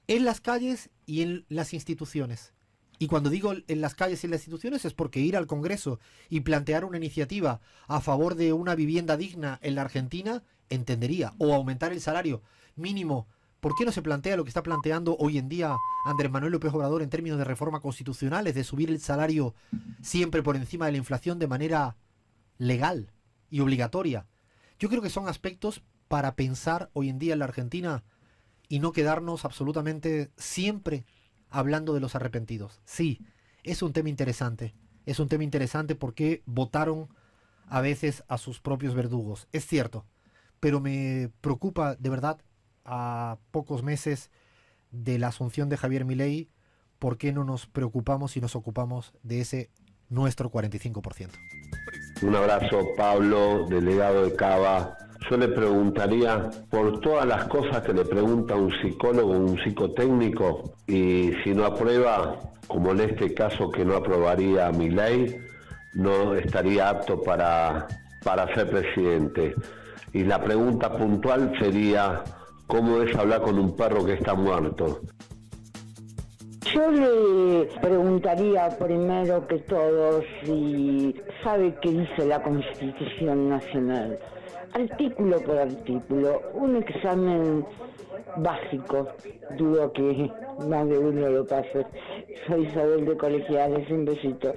Speaker 1: en las calles y en las instituciones. Y cuando digo en las calles y en las instituciones es porque ir al Congreso y plantear una iniciativa a favor de una vivienda digna en la Argentina, entendería, o aumentar el salario mínimo. ¿Por qué no se plantea lo que está planteando hoy en día Andrés Manuel López Obrador en términos de reforma constitucional, es de subir el salario siempre por encima de la inflación de manera legal y obligatoria? Yo creo que son aspectos para pensar hoy en día en la Argentina y no quedarnos absolutamente siempre hablando de los arrepentidos. Sí, es un tema interesante. Es un tema interesante porque votaron a veces a sus propios verdugos. Es cierto, pero me preocupa de verdad a pocos meses de la asunción de Javier Milei, ¿por qué no nos preocupamos y nos ocupamos de ese nuestro 45%?
Speaker 11: Un abrazo, Pablo, delegado de Cava. Yo le preguntaría por todas las cosas que le pregunta un psicólogo, un psicotécnico, y si no aprueba, como en este caso que no aprobaría a Milei, no estaría apto para ser presidente. Y la pregunta puntual sería, ¿cómo es hablar con un perro que está muerto?
Speaker 12: Yo le preguntaría primero que todo si sabe qué dice la Constitución Nacional. Artículo por artículo, un examen básico, dudo que más de uno lo pase. Soy Isabel de Colegiales, un besito.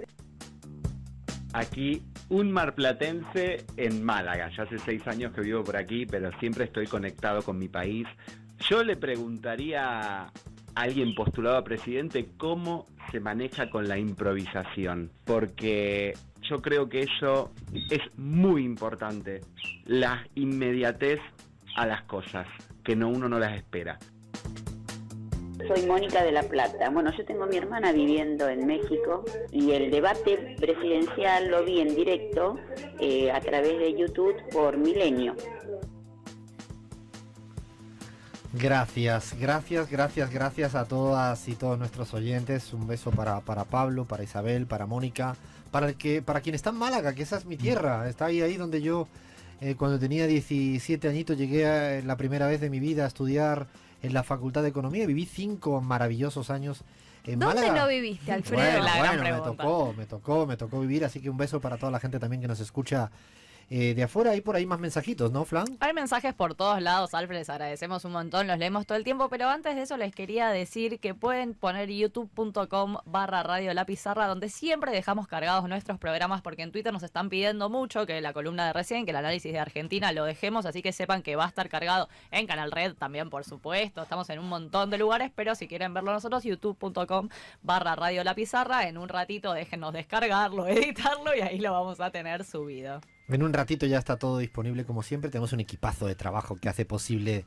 Speaker 13: Aquí un marplatense en Málaga, ya hace 6 años que vivo por aquí, pero siempre estoy conectado con mi país. Yo le preguntaría a alguien postulado a presidente cómo se maneja con la improvisación, porque yo creo que eso es muy importante, la inmediatez a las cosas, que uno no las espera.
Speaker 14: Soy Mónica de La Plata. Bueno, yo tengo a mi hermana viviendo en México y el debate presidencial lo vi en directo a través de YouTube por Milenio.
Speaker 1: Gracias a todas y todos nuestros oyentes. Un beso para Pablo, para Isabel, para Mónica, para quien está en Málaga, que esa es mi tierra. Está ahí donde yo, cuando tenía 17 añitos, llegué la primera vez de mi vida a estudiar en la Facultad de Economía. Viví 5 maravillosos años en Málaga.
Speaker 7: ¿Dónde no viviste, Alfredo?
Speaker 1: Bueno, me tocó vivir, así que un beso para toda la gente también que nos escucha de afuera hay por ahí más mensajitos, ¿no, Flan?
Speaker 2: Hay mensajes por todos lados, Alfred, les agradecemos un montón, los leemos todo el tiempo, pero antes de eso les quería decir que pueden poner youtube.com/Radio La Pizarra, donde siempre dejamos cargados nuestros programas, porque en Twitter nos están pidiendo mucho que la columna de recién, que el análisis de Argentina lo dejemos, así que sepan que va a estar cargado en Canal Red también, por supuesto, estamos en un montón de lugares, pero si quieren verlo nosotros, youtube.com/Radio La Pizarra, en un ratito déjenos descargarlo, editarlo y ahí lo vamos a tener subido.
Speaker 1: En un ratito ya está todo disponible como siempre. Tenemos un equipazo de trabajo que hace posible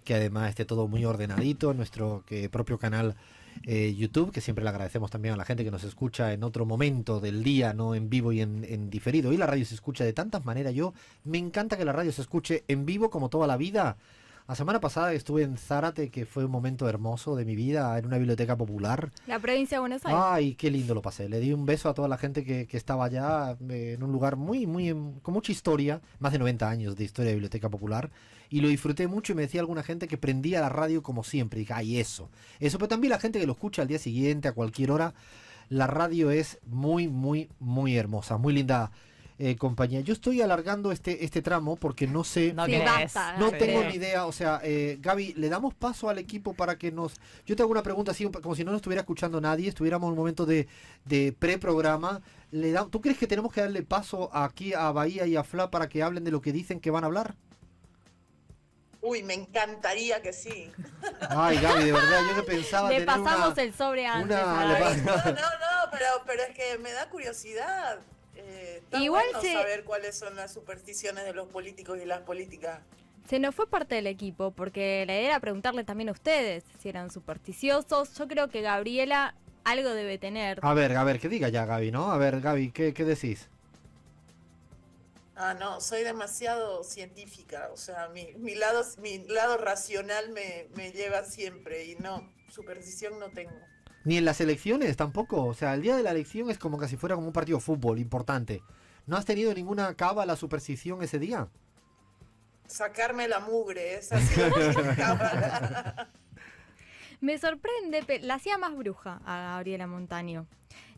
Speaker 1: que además esté todo muy ordenadito en nuestro propio canal YouTube, que siempre le agradecemos también a la gente que nos escucha en otro momento del día, no en vivo y en diferido. Y la radio se escucha de tantas maneras. Me encanta que la radio se escuche en vivo como toda la vida. La semana pasada estuve en Zárate, que fue un momento hermoso de mi vida, en una biblioteca popular.
Speaker 7: La provincia de Buenos Aires.
Speaker 1: Ay, qué lindo lo pasé. Le di un beso a toda la gente que estaba allá, en un lugar con mucha historia, más de 90 años de historia de biblioteca popular, y lo disfruté mucho. Y me decía alguna gente que prendía la radio como siempre. Y dije, ay, eso, pero también la gente que lo escucha al día siguiente, a cualquier hora. La radio es muy, muy, muy hermosa, muy linda. Compañía. Yo estoy alargando este tramo porque no sé, no tengo ni idea. O sea, Gaby, le damos paso al equipo para que yo te hago una pregunta así, como si no nos estuviera escuchando nadie, estuviéramos en un momento de pre-programa. ¿Tú crees que tenemos que darle paso aquí a Bahía y a Fla para que hablen de lo que dicen que van a hablar?
Speaker 6: Uy, me encantaría que sí.
Speaker 1: Ay, Gaby, de verdad, yo que pensaba
Speaker 7: Le pasamos el sobre antes.
Speaker 6: Pero es que me da curiosidad.
Speaker 7: Igual
Speaker 6: bueno saber cuáles son las supersticiones de los políticos y las políticas.
Speaker 7: Se nos fue parte del equipo, porque la idea era preguntarle también a ustedes si eran supersticiosos. Yo creo que Gabriela algo debe tener.
Speaker 1: A ver, que diga ya Gaby, ¿no? A ver, Gaby, ¿qué decís?
Speaker 6: No, soy demasiado científica, o sea, mi lado racional me lleva siempre y no, superstición no tengo.
Speaker 1: Ni en las elecciones tampoco, o sea, el día de la elección es como que si fuera como un partido de fútbol importante. ¿No has tenido ninguna cábala, superstición ese día?
Speaker 6: Sacarme la mugre, esa sí la cábala.
Speaker 7: Me sorprende, la hacía más bruja a Gabriela Montaño.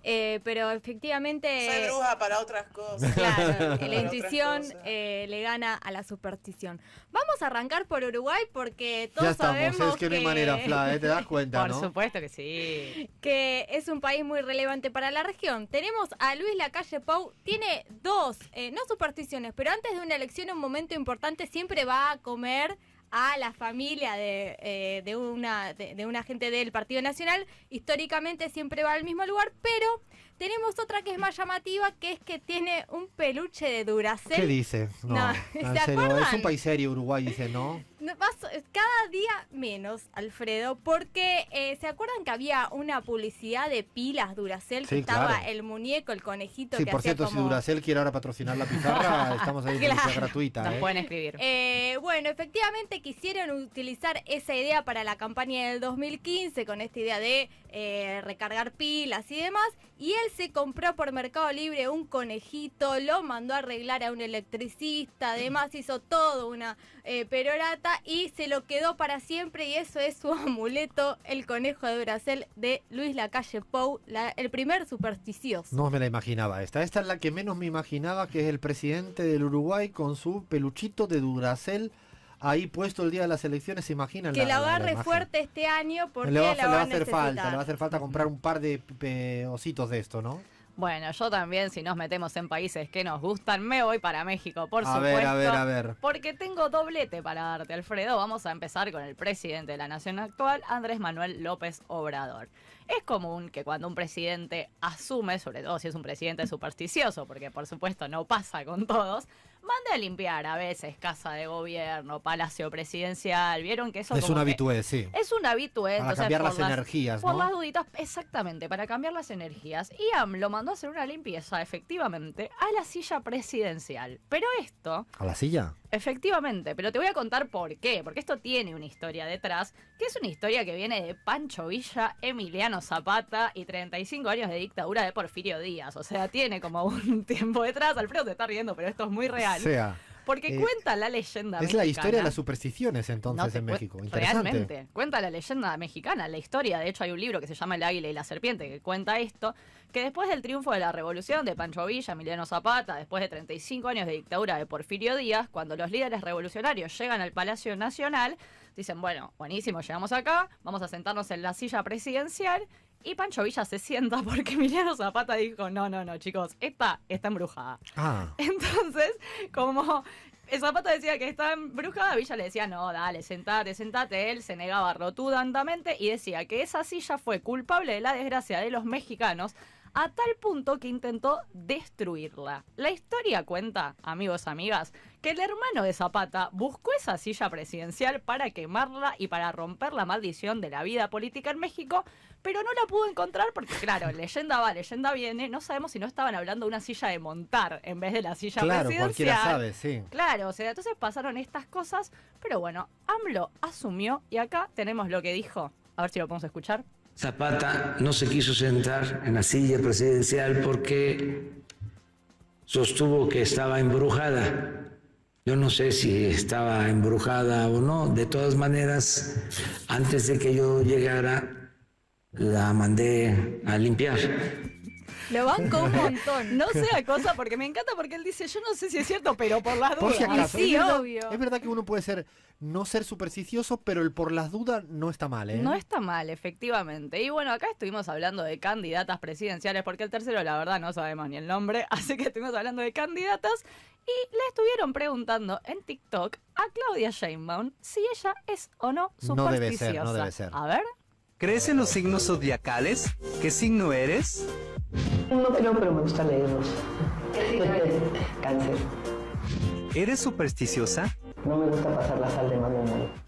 Speaker 7: Pero efectivamente...
Speaker 6: Soy bruja para otras cosas.
Speaker 7: Claro, la intuición le gana a la superstición. Vamos a arrancar por Uruguay porque todos sabemos
Speaker 1: es que no hay manera, Fla, ¿te das cuenta,
Speaker 2: ¿no? Por supuesto que sí.
Speaker 7: Que es un país muy relevante para la región. Tenemos a Luis Lacalle Pou, tiene dos, no supersticiones, pero antes de una elección, un momento importante, siempre va a comer a la familia de una gente del Partido Nacional. Históricamente siempre va al mismo lugar, pero tenemos otra que es más llamativa, que es que tiene un peluche de Duracell.
Speaker 1: ¿Qué dice? No,
Speaker 7: ¿se acuerdan?
Speaker 1: Es un país serio Uruguay, dice, ¿no?
Speaker 7: Cada día menos, Alfredo, porque ¿se acuerdan que había una publicidad de pilas Duracell? Que estaba el muñeco, el conejito.
Speaker 1: Sí,
Speaker 7: que
Speaker 1: por
Speaker 7: hacía
Speaker 1: cierto,
Speaker 7: como...
Speaker 1: si Duracell quiere ahora patrocinar la pizarra, estamos ahí en publicidad gratuita.
Speaker 2: Nos pueden escribir.
Speaker 7: Bueno, efectivamente quisieron utilizar esa idea para la campaña del 2015, con esta idea de recargar pilas y demás, y él se compró por Mercado Libre un conejito, lo mandó a arreglar a un electricista, además hizo todo una perorata y se lo quedó para siempre, y eso es su amuleto, el conejo de Duracell de Luis Lacalle Pou, el primer supersticioso.
Speaker 1: No me la imaginaba esta es la que menos me imaginaba, que es el presidente del Uruguay con su peluchito de Duracell ahí puesto el día de las elecciones. ¿Se imaginan?
Speaker 7: Que la agarre fuerte este año porque le va a
Speaker 1: hacer falta comprar un par de ositos de esto, ¿no?
Speaker 2: Bueno, yo también, si nos metemos en países que nos gustan, me voy para México, por supuesto.
Speaker 1: A ver.
Speaker 2: Porque tengo doblete para darte, Alfredo. Vamos a empezar con el presidente de la nación actual, Andrés Manuel López Obrador. Es común que cuando un presidente asume, sobre todo si es un presidente supersticioso, porque por supuesto no pasa con todos, mande a limpiar a veces casa de gobierno, palacio presidencial. ¿Vieron que eso
Speaker 1: es un habitué, sí?
Speaker 2: Es un habitué.
Speaker 1: Para cambiar las energías, ¿no?
Speaker 2: Por las duditas, exactamente, para cambiar las energías. Y AMLO mandó a hacer una limpieza, efectivamente, a la silla presidencial. Pero esto...
Speaker 1: ¿A la silla?
Speaker 2: Efectivamente, pero te voy a contar por qué. Porque esto tiene una historia detrás, que es una historia que viene de Pancho Villa, Emiliano Zapata y 35 años de dictadura de Porfirio Díaz. O sea, tiene como un tiempo detrás. Alfredo se está riendo, pero esto es muy real. Porque cuenta la leyenda
Speaker 1: Es
Speaker 2: mexicana.
Speaker 1: la historia de las supersticiones entonces
Speaker 2: No te
Speaker 1: en
Speaker 2: cuen-
Speaker 1: México. Interesante.
Speaker 2: Realmente. Cuenta la leyenda mexicana, la historia. De hecho, hay un libro que se llama El Águila y la Serpiente que cuenta esto, que después del triunfo de la revolución de Pancho Villa, Emiliano Zapata, después de 35 años de dictadura de Porfirio Díaz, cuando los líderes revolucionarios llegan al Palacio Nacional, dicen, bueno, buenísimo, llegamos acá, vamos a sentarnos en la silla presidencial. Y Pancho Villa se sienta porque Emiliano Zapata dijo, no, chicos, esta está embrujada. Entonces, como el Zapata decía que estaba embrujada, Villa le decía, no, dale, sentate. Él se negaba rotundamente y decía que esa silla fue culpable de la desgracia de los mexicanos a tal punto que intentó destruirla. La historia cuenta, amigos, amigas, que el hermano de Zapata buscó esa silla presidencial para quemarla y para romper la maldición de la vida política en México, pero no la pudo encontrar porque, claro, leyenda va, leyenda viene, no sabemos si no estaban hablando de una silla de montar en vez de la silla
Speaker 1: Claro,
Speaker 2: presidencial.
Speaker 1: cualquiera sabe, sí.
Speaker 2: Claro, o sea, entonces pasaron estas cosas, pero bueno, AMLO asumió y acá tenemos lo que dijo. A ver si lo podemos escuchar.
Speaker 15: Zapata no se quiso sentar en la silla presidencial porque sostuvo que estaba embrujada. Yo no sé si estaba embrujada o no. De todas maneras, antes de que yo llegara, la mandé a limpiar.
Speaker 7: Lo banco un montón.
Speaker 2: No sea cosa, porque me encanta porque él dice, yo no sé si es cierto, pero por las
Speaker 1: Por
Speaker 2: dudas.
Speaker 1: si acaso.
Speaker 7: Sí,
Speaker 1: es verdad,
Speaker 7: obvio.
Speaker 1: Es verdad que uno puede no ser supersticioso, pero el por las dudas no está mal, ¿eh?
Speaker 2: No está mal, efectivamente. Y bueno, acá estuvimos hablando de candidatas presidenciales, porque el tercero, la verdad, no sabemos ni el nombre, así que estuvimos hablando de candidatas y le estuvieron preguntando en TikTok a Claudia Sheinbaum si ella es o no
Speaker 1: No debe
Speaker 2: supersticiosa.
Speaker 1: ser, no debe ser.
Speaker 2: A ver.
Speaker 16: ¿Crees en los signos zodiacales? ¿Qué signo eres?
Speaker 17: No creo, pero me gusta leerlos. Cáncer.
Speaker 16: ¿Eres supersticiosa?
Speaker 17: No me gusta pasar la sal de mano en mano.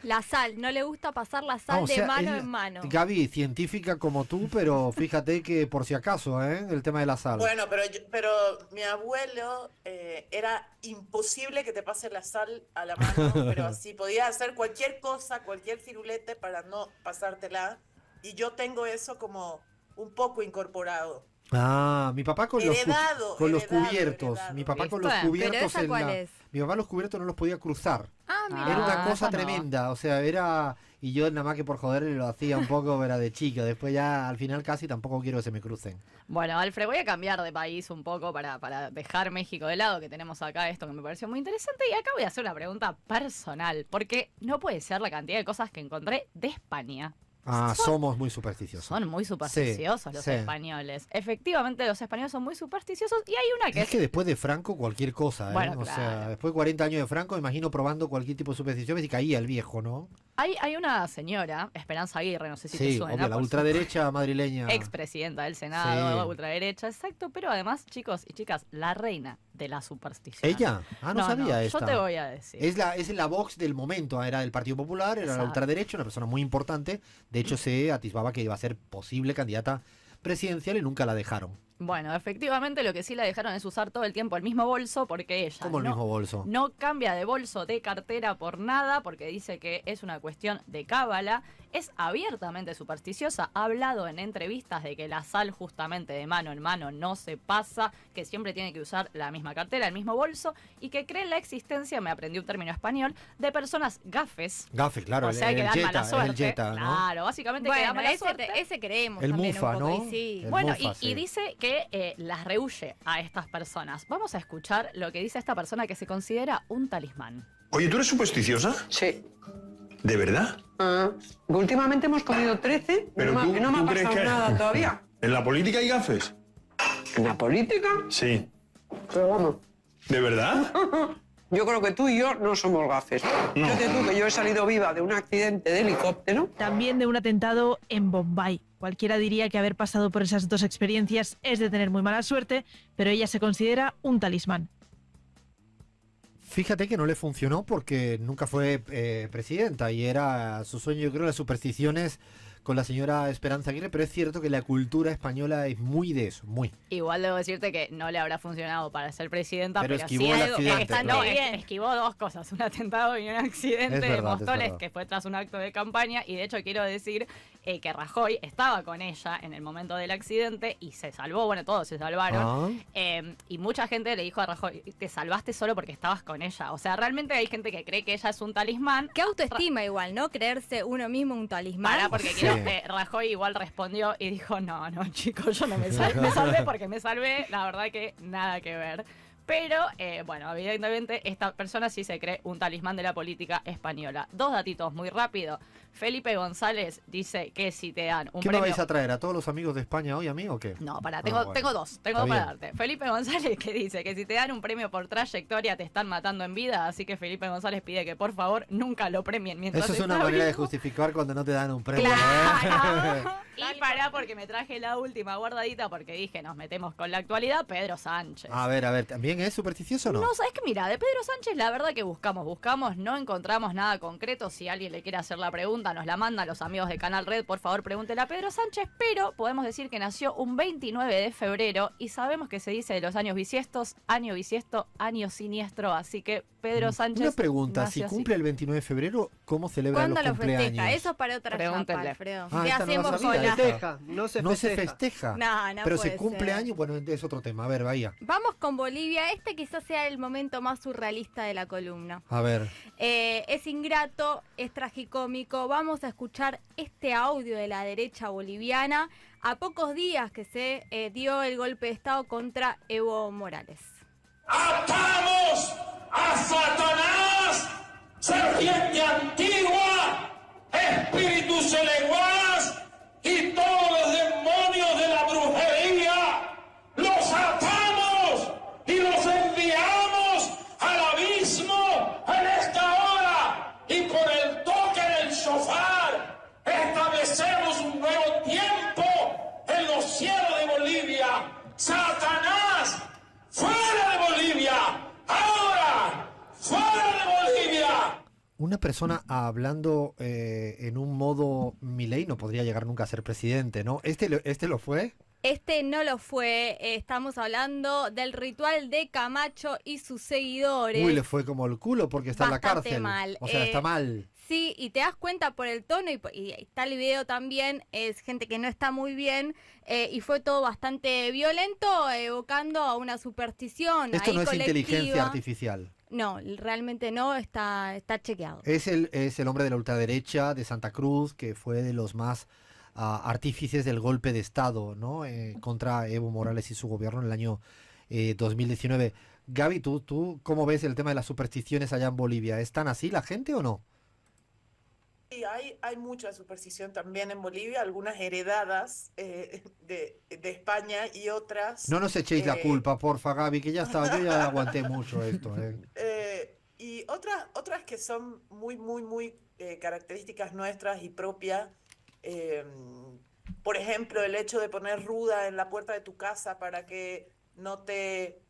Speaker 7: La sal, no le gusta pasar la sal
Speaker 1: O
Speaker 7: de
Speaker 1: sea,
Speaker 7: mano
Speaker 1: es-
Speaker 7: en mano.
Speaker 1: Gaby, científica como tú, pero fíjate que por si acaso, el tema de la sal.
Speaker 6: Bueno, pero mi abuelo era imposible que te pase la sal a la mano, pero así podía hacer cualquier cosa, cualquier firulete para no pasártela. Y yo tengo eso como un poco incorporado.
Speaker 1: Ah, mi papá con los
Speaker 6: Heredado,
Speaker 1: cubiertos. Mi papá con los
Speaker 7: ¿Pero
Speaker 1: cubiertos
Speaker 7: esa cuál es?
Speaker 1: Mi papá los cubiertos no los podía cruzar.
Speaker 7: Ah, mira.
Speaker 1: Era una cosa
Speaker 2: esa no.
Speaker 1: tremenda, o sea, era... Y yo nada más que por joder lo hacía un poco, era de chico. Después ya al final casi tampoco quiero que se me crucen.
Speaker 2: Bueno, Alfred, voy a cambiar de país un poco para dejar México de lado, que tenemos acá esto que me pareció muy interesante. Y acá voy a hacer una pregunta personal, porque no puede ser la cantidad de cosas que encontré de España.
Speaker 1: Ah, somos muy supersticiosos.
Speaker 2: Son muy supersticiosos los
Speaker 1: sí.
Speaker 2: españoles. Efectivamente, los españoles son muy supersticiosos y hay una que
Speaker 1: Es que después de Franco cualquier cosa, ¿eh?
Speaker 2: Bueno,
Speaker 1: O sea,
Speaker 2: claro.
Speaker 1: después de 40 años de Franco, imagino probando cualquier tipo de supersticiones y caía el viejo, ¿no?
Speaker 2: Hay una señora, Esperanza Aguirre, no sé si te
Speaker 1: Sí,
Speaker 2: suena.
Speaker 1: obvio, la
Speaker 2: por
Speaker 1: ultraderecha madrileña.
Speaker 2: expresidenta del Senado,
Speaker 1: Sí.
Speaker 2: ultraderecha, exacto, pero además, chicos y chicas, la reina de la superstición.
Speaker 1: ¿Ella? Ah, no sabía esta.
Speaker 2: Yo te voy a decir.
Speaker 1: Es la Vox del momento, era del Partido Popular, era la
Speaker 2: Exacto.
Speaker 1: ultraderecha, una persona muy importante. De hecho, se atisbaba que iba a ser posible candidata presidencial y nunca la dejaron.
Speaker 2: Bueno, efectivamente lo que sí la dejaron es usar todo el tiempo el mismo bolso porque ella
Speaker 1: Como el mismo bolso.
Speaker 2: no cambia de bolso, de cartera por nada, porque dice que es una cuestión de cábala. Es abiertamente supersticiosa, ha hablado en entrevistas de que la sal justamente de mano en mano no se pasa, que siempre tiene que usar la misma cartera, el mismo bolso, y que cree en la existencia, me aprendí un término español, de personas gafes.
Speaker 1: Gafe, claro,
Speaker 2: O sea, que dan mala
Speaker 1: es
Speaker 2: suerte.
Speaker 1: el Jetta, ¿no?
Speaker 2: Claro, básicamente que da
Speaker 7: Bueno,
Speaker 2: mala suerte.
Speaker 7: ese creemos
Speaker 1: El
Speaker 7: también
Speaker 1: Mufa,
Speaker 7: un poco.
Speaker 1: ¿no?
Speaker 7: Y sí.
Speaker 1: El
Speaker 2: Bueno,
Speaker 1: Mufa, sí.
Speaker 2: y dice que las rehuye a estas personas. Vamos a escuchar lo que dice esta persona que se considera un talismán.
Speaker 18: Oye, ¿tú eres supersticiosa?
Speaker 19: Sí.
Speaker 18: ¿De verdad?
Speaker 19: Últimamente hemos comido 13,
Speaker 18: Pero
Speaker 19: no,
Speaker 18: tú,
Speaker 19: me ha
Speaker 18: ¿tú crees
Speaker 19: pasado
Speaker 18: que
Speaker 19: nada todavía.
Speaker 18: ¿En la política hay gafes?
Speaker 19: ¿En la política?
Speaker 18: Sí.
Speaker 19: Pero vamos.
Speaker 18: ¿De verdad?
Speaker 19: Yo creo que tú y yo no somos gafes.
Speaker 18: No.
Speaker 19: Fíjate tú que yo he salido viva de un accidente de helicóptero.
Speaker 20: También de un atentado en Bombay. Cualquiera diría que haber pasado por esas dos experiencias es de tener muy mala suerte, pero ella se considera un talismán.
Speaker 1: Fíjate que no le funcionó porque nunca fue presidenta y era su sueño, yo creo, las supersticiones con la señora Esperanza Aguirre, pero es cierto que la cultura española es muy de eso, muy.
Speaker 2: Igual debo decirte que no le habrá funcionado para ser presidenta,
Speaker 1: Pero
Speaker 2: pero,
Speaker 1: esquivó
Speaker 2: sí
Speaker 1: el
Speaker 2: algo-
Speaker 1: accidente,
Speaker 2: está-
Speaker 1: claro.
Speaker 2: no, esquivó dos cosas, un atentado y un accidente
Speaker 1: Es
Speaker 2: de
Speaker 1: verdad, es
Speaker 2: Móstoles,
Speaker 1: verdad.
Speaker 2: que fue tras un acto de campaña, y de hecho quiero decir que Rajoy estaba con ella en el momento del accidente y se salvó, bueno, todos se salvaron. Y mucha gente le dijo a Rajoy, te salvaste solo porque estabas con ella. O sea, realmente hay gente que cree que ella es un talismán.
Speaker 7: Qué autoestima igual, ¿no? Creerse uno mismo un talismán.
Speaker 2: Porque Rajoy igual respondió y dijo, no, chicos, yo no me salvé porque me salvé. La verdad que nada que ver. Pero, bueno, evidentemente esta persona sí se cree un talismán de la política española. 2 datitos muy rápido. Felipe González dice que si te dan un
Speaker 1: ¿Qué
Speaker 2: premio...
Speaker 1: me vais a traer? ¿A todos los amigos de España hoy a mí o qué?
Speaker 2: No, tengo dos para darte. Felipe González que dice que si te dan un premio por trayectoria te están matando en vida, así que Felipe González pide que por favor nunca lo premien mientras
Speaker 1: Eso es una
Speaker 2: está
Speaker 1: manera de
Speaker 2: vivo.
Speaker 1: justificar cuando no te dan un premio.
Speaker 2: Claro. Y pará porque me traje la última guardadita porque dije nos metemos con la actualidad, Pedro Sánchez.
Speaker 1: A ver, ¿también es supersticioso o no?
Speaker 2: No, sabes que mira, de Pedro Sánchez la verdad que buscamos, no encontramos nada concreto. Si alguien le quiere hacer la pregunta, nos la manda a los amigos de Canal Red, por favor pregúntele a Pedro Sánchez, pero podemos decir que nació un 29 de febrero y sabemos que se dice de los años bisiestos, año bisiesto, año siniestro, así que Pedro Sánchez...
Speaker 1: Una pregunta,
Speaker 2: nació
Speaker 1: si
Speaker 2: así.
Speaker 1: cumple el 29 de febrero, ¿cómo celebra los
Speaker 7: ¿Cuándo lo
Speaker 1: cumpleaños?
Speaker 7: festeja? Eso es para otra
Speaker 2: Pregúntenle.
Speaker 7: chapa, Alfredo.
Speaker 1: Ah,
Speaker 7: ¿Qué
Speaker 1: esta no la
Speaker 7: hacemos
Speaker 1: sabía,
Speaker 7: con la...
Speaker 1: esta.
Speaker 4: No se
Speaker 1: No se
Speaker 4: festeja.
Speaker 1: festeja.
Speaker 7: No
Speaker 1: Pero
Speaker 7: puede
Speaker 1: si cumple
Speaker 7: ser.
Speaker 1: año, bueno, es otro tema. A ver, vaya.
Speaker 7: Vamos con Bolivia. Este quizás sea el momento más surrealista de la columna.
Speaker 1: A ver.
Speaker 7: Es ingrato, es tragicómico. Vamos a escuchar este audio de la derecha boliviana a pocos días que se dio el golpe de Estado contra Evo Morales.
Speaker 21: ¡Atamos a Satanás, serpiente antigua, espíritus eleguadas y todos los demonios de la brujería! ¡Los atamos y los enviamos al abismo en esta hora! Y con el toque del shofar establecemos un nuevo tiempo en los cielos de Bolivia. ¡Satanás, fuera de Bolivia! ¡Ahora, fuera de Bolivia!
Speaker 1: Una persona hablando en un modo Milei no podría llegar nunca a ser presidente, ¿no? ¿Este lo fue?
Speaker 7: Este no lo fue. Estamos hablando del ritual de Camacho y sus seguidores.
Speaker 1: Uy, le fue como el culo porque está en la
Speaker 7: Bastante
Speaker 1: cárcel.
Speaker 7: mal.
Speaker 1: O sea, está mal.
Speaker 7: Sí, y te das cuenta por el tono y está el video también, es gente que no está muy bien y fue todo bastante violento, evocando a una superstición.
Speaker 1: Esto
Speaker 7: ahí
Speaker 1: no es
Speaker 7: colectiva.
Speaker 1: inteligencia artificial.
Speaker 7: No, realmente no, está chequeado.
Speaker 1: Es el hombre de la ultraderecha de Santa Cruz, que fue de los más artífices del golpe de Estado, ¿no? Contra Evo Morales y su gobierno en el año 2019. Gaby, ¿tú cómo ves el tema de las supersticiones allá en Bolivia? ¿Están así la gente o no?
Speaker 6: Sí, hay mucha superstición también en Bolivia, algunas heredadas de España y otras...
Speaker 1: No nos echéis la culpa, porfa, Gaby, que ya estaba, yo ya aguanté mucho esto.
Speaker 6: Y otras que son muy características nuestras y propias. Por ejemplo, el hecho de poner ruda en la puerta de tu casa para que no te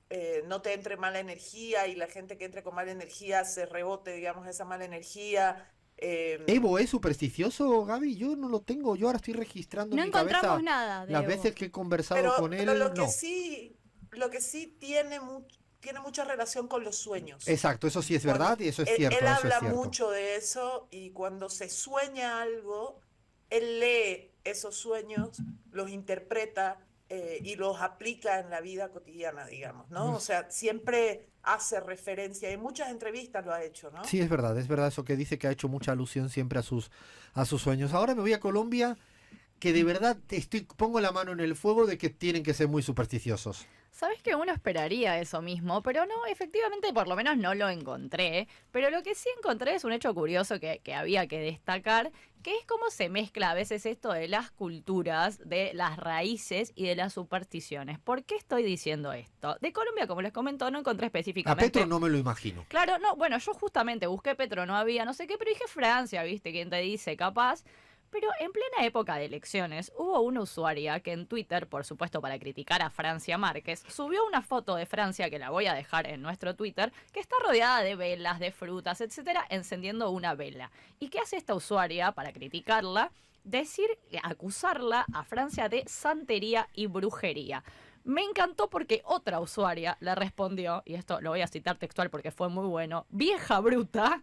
Speaker 6: entre mala energía y la gente que entre con mala energía se rebote, digamos, esa mala energía.
Speaker 1: ¿Evo es supersticioso, Gaby? Yo no lo tengo, yo ahora estoy registrando
Speaker 7: No
Speaker 1: en mi cabeza
Speaker 7: encontramos nada de
Speaker 1: las
Speaker 7: Evo.
Speaker 1: veces que he conversado
Speaker 6: Pero
Speaker 1: con él,
Speaker 6: lo que
Speaker 1: no.
Speaker 6: lo que sí tiene mucha relación con los sueños.
Speaker 1: Exacto, eso sí es verdad y eso es cierto.
Speaker 6: Él
Speaker 1: eso
Speaker 6: habla
Speaker 1: es cierto.
Speaker 6: mucho de eso y cuando se sueña algo, él lee esos sueños, los interpreta y los aplica en la vida cotidiana, digamos, ¿no? O sea, siempre hace referencia, en muchas entrevistas lo ha hecho, ¿no?
Speaker 1: Sí, es verdad eso que dice, que ha hecho mucha alusión siempre a sus sueños. Ahora me voy a Colombia, que de verdad pongo la mano en el fuego de que tienen que ser muy supersticiosos.
Speaker 2: Sabes que uno esperaría eso mismo, pero no, efectivamente por lo menos no lo encontré. Pero lo que sí encontré es un hecho curioso que había que destacar, que es cómo se mezcla a veces esto de las culturas, de las raíces y de las supersticiones. ¿Por qué estoy diciendo esto? De Colombia, como les comento, no encontré
Speaker 1: A
Speaker 2: específicamente...
Speaker 1: Petro no me lo imagino.
Speaker 2: Claro, no, bueno, yo justamente busqué Petro, no había, no sé qué, pero dije Francia, ¿viste? ¿Quién te dice capaz? Pero en plena época de elecciones hubo una usuaria que en Twitter, por supuesto para criticar a Francia Márquez, subió una foto de Francia, que la voy a dejar en nuestro Twitter, que está rodeada de velas, de frutas, etcétera, encendiendo una vela. ¿Y qué hace esta usuaria para criticarla? Acusarla a Francia de santería y brujería. Me encantó porque otra usuaria le respondió, y esto lo voy a citar textual porque fue muy bueno: vieja bruta,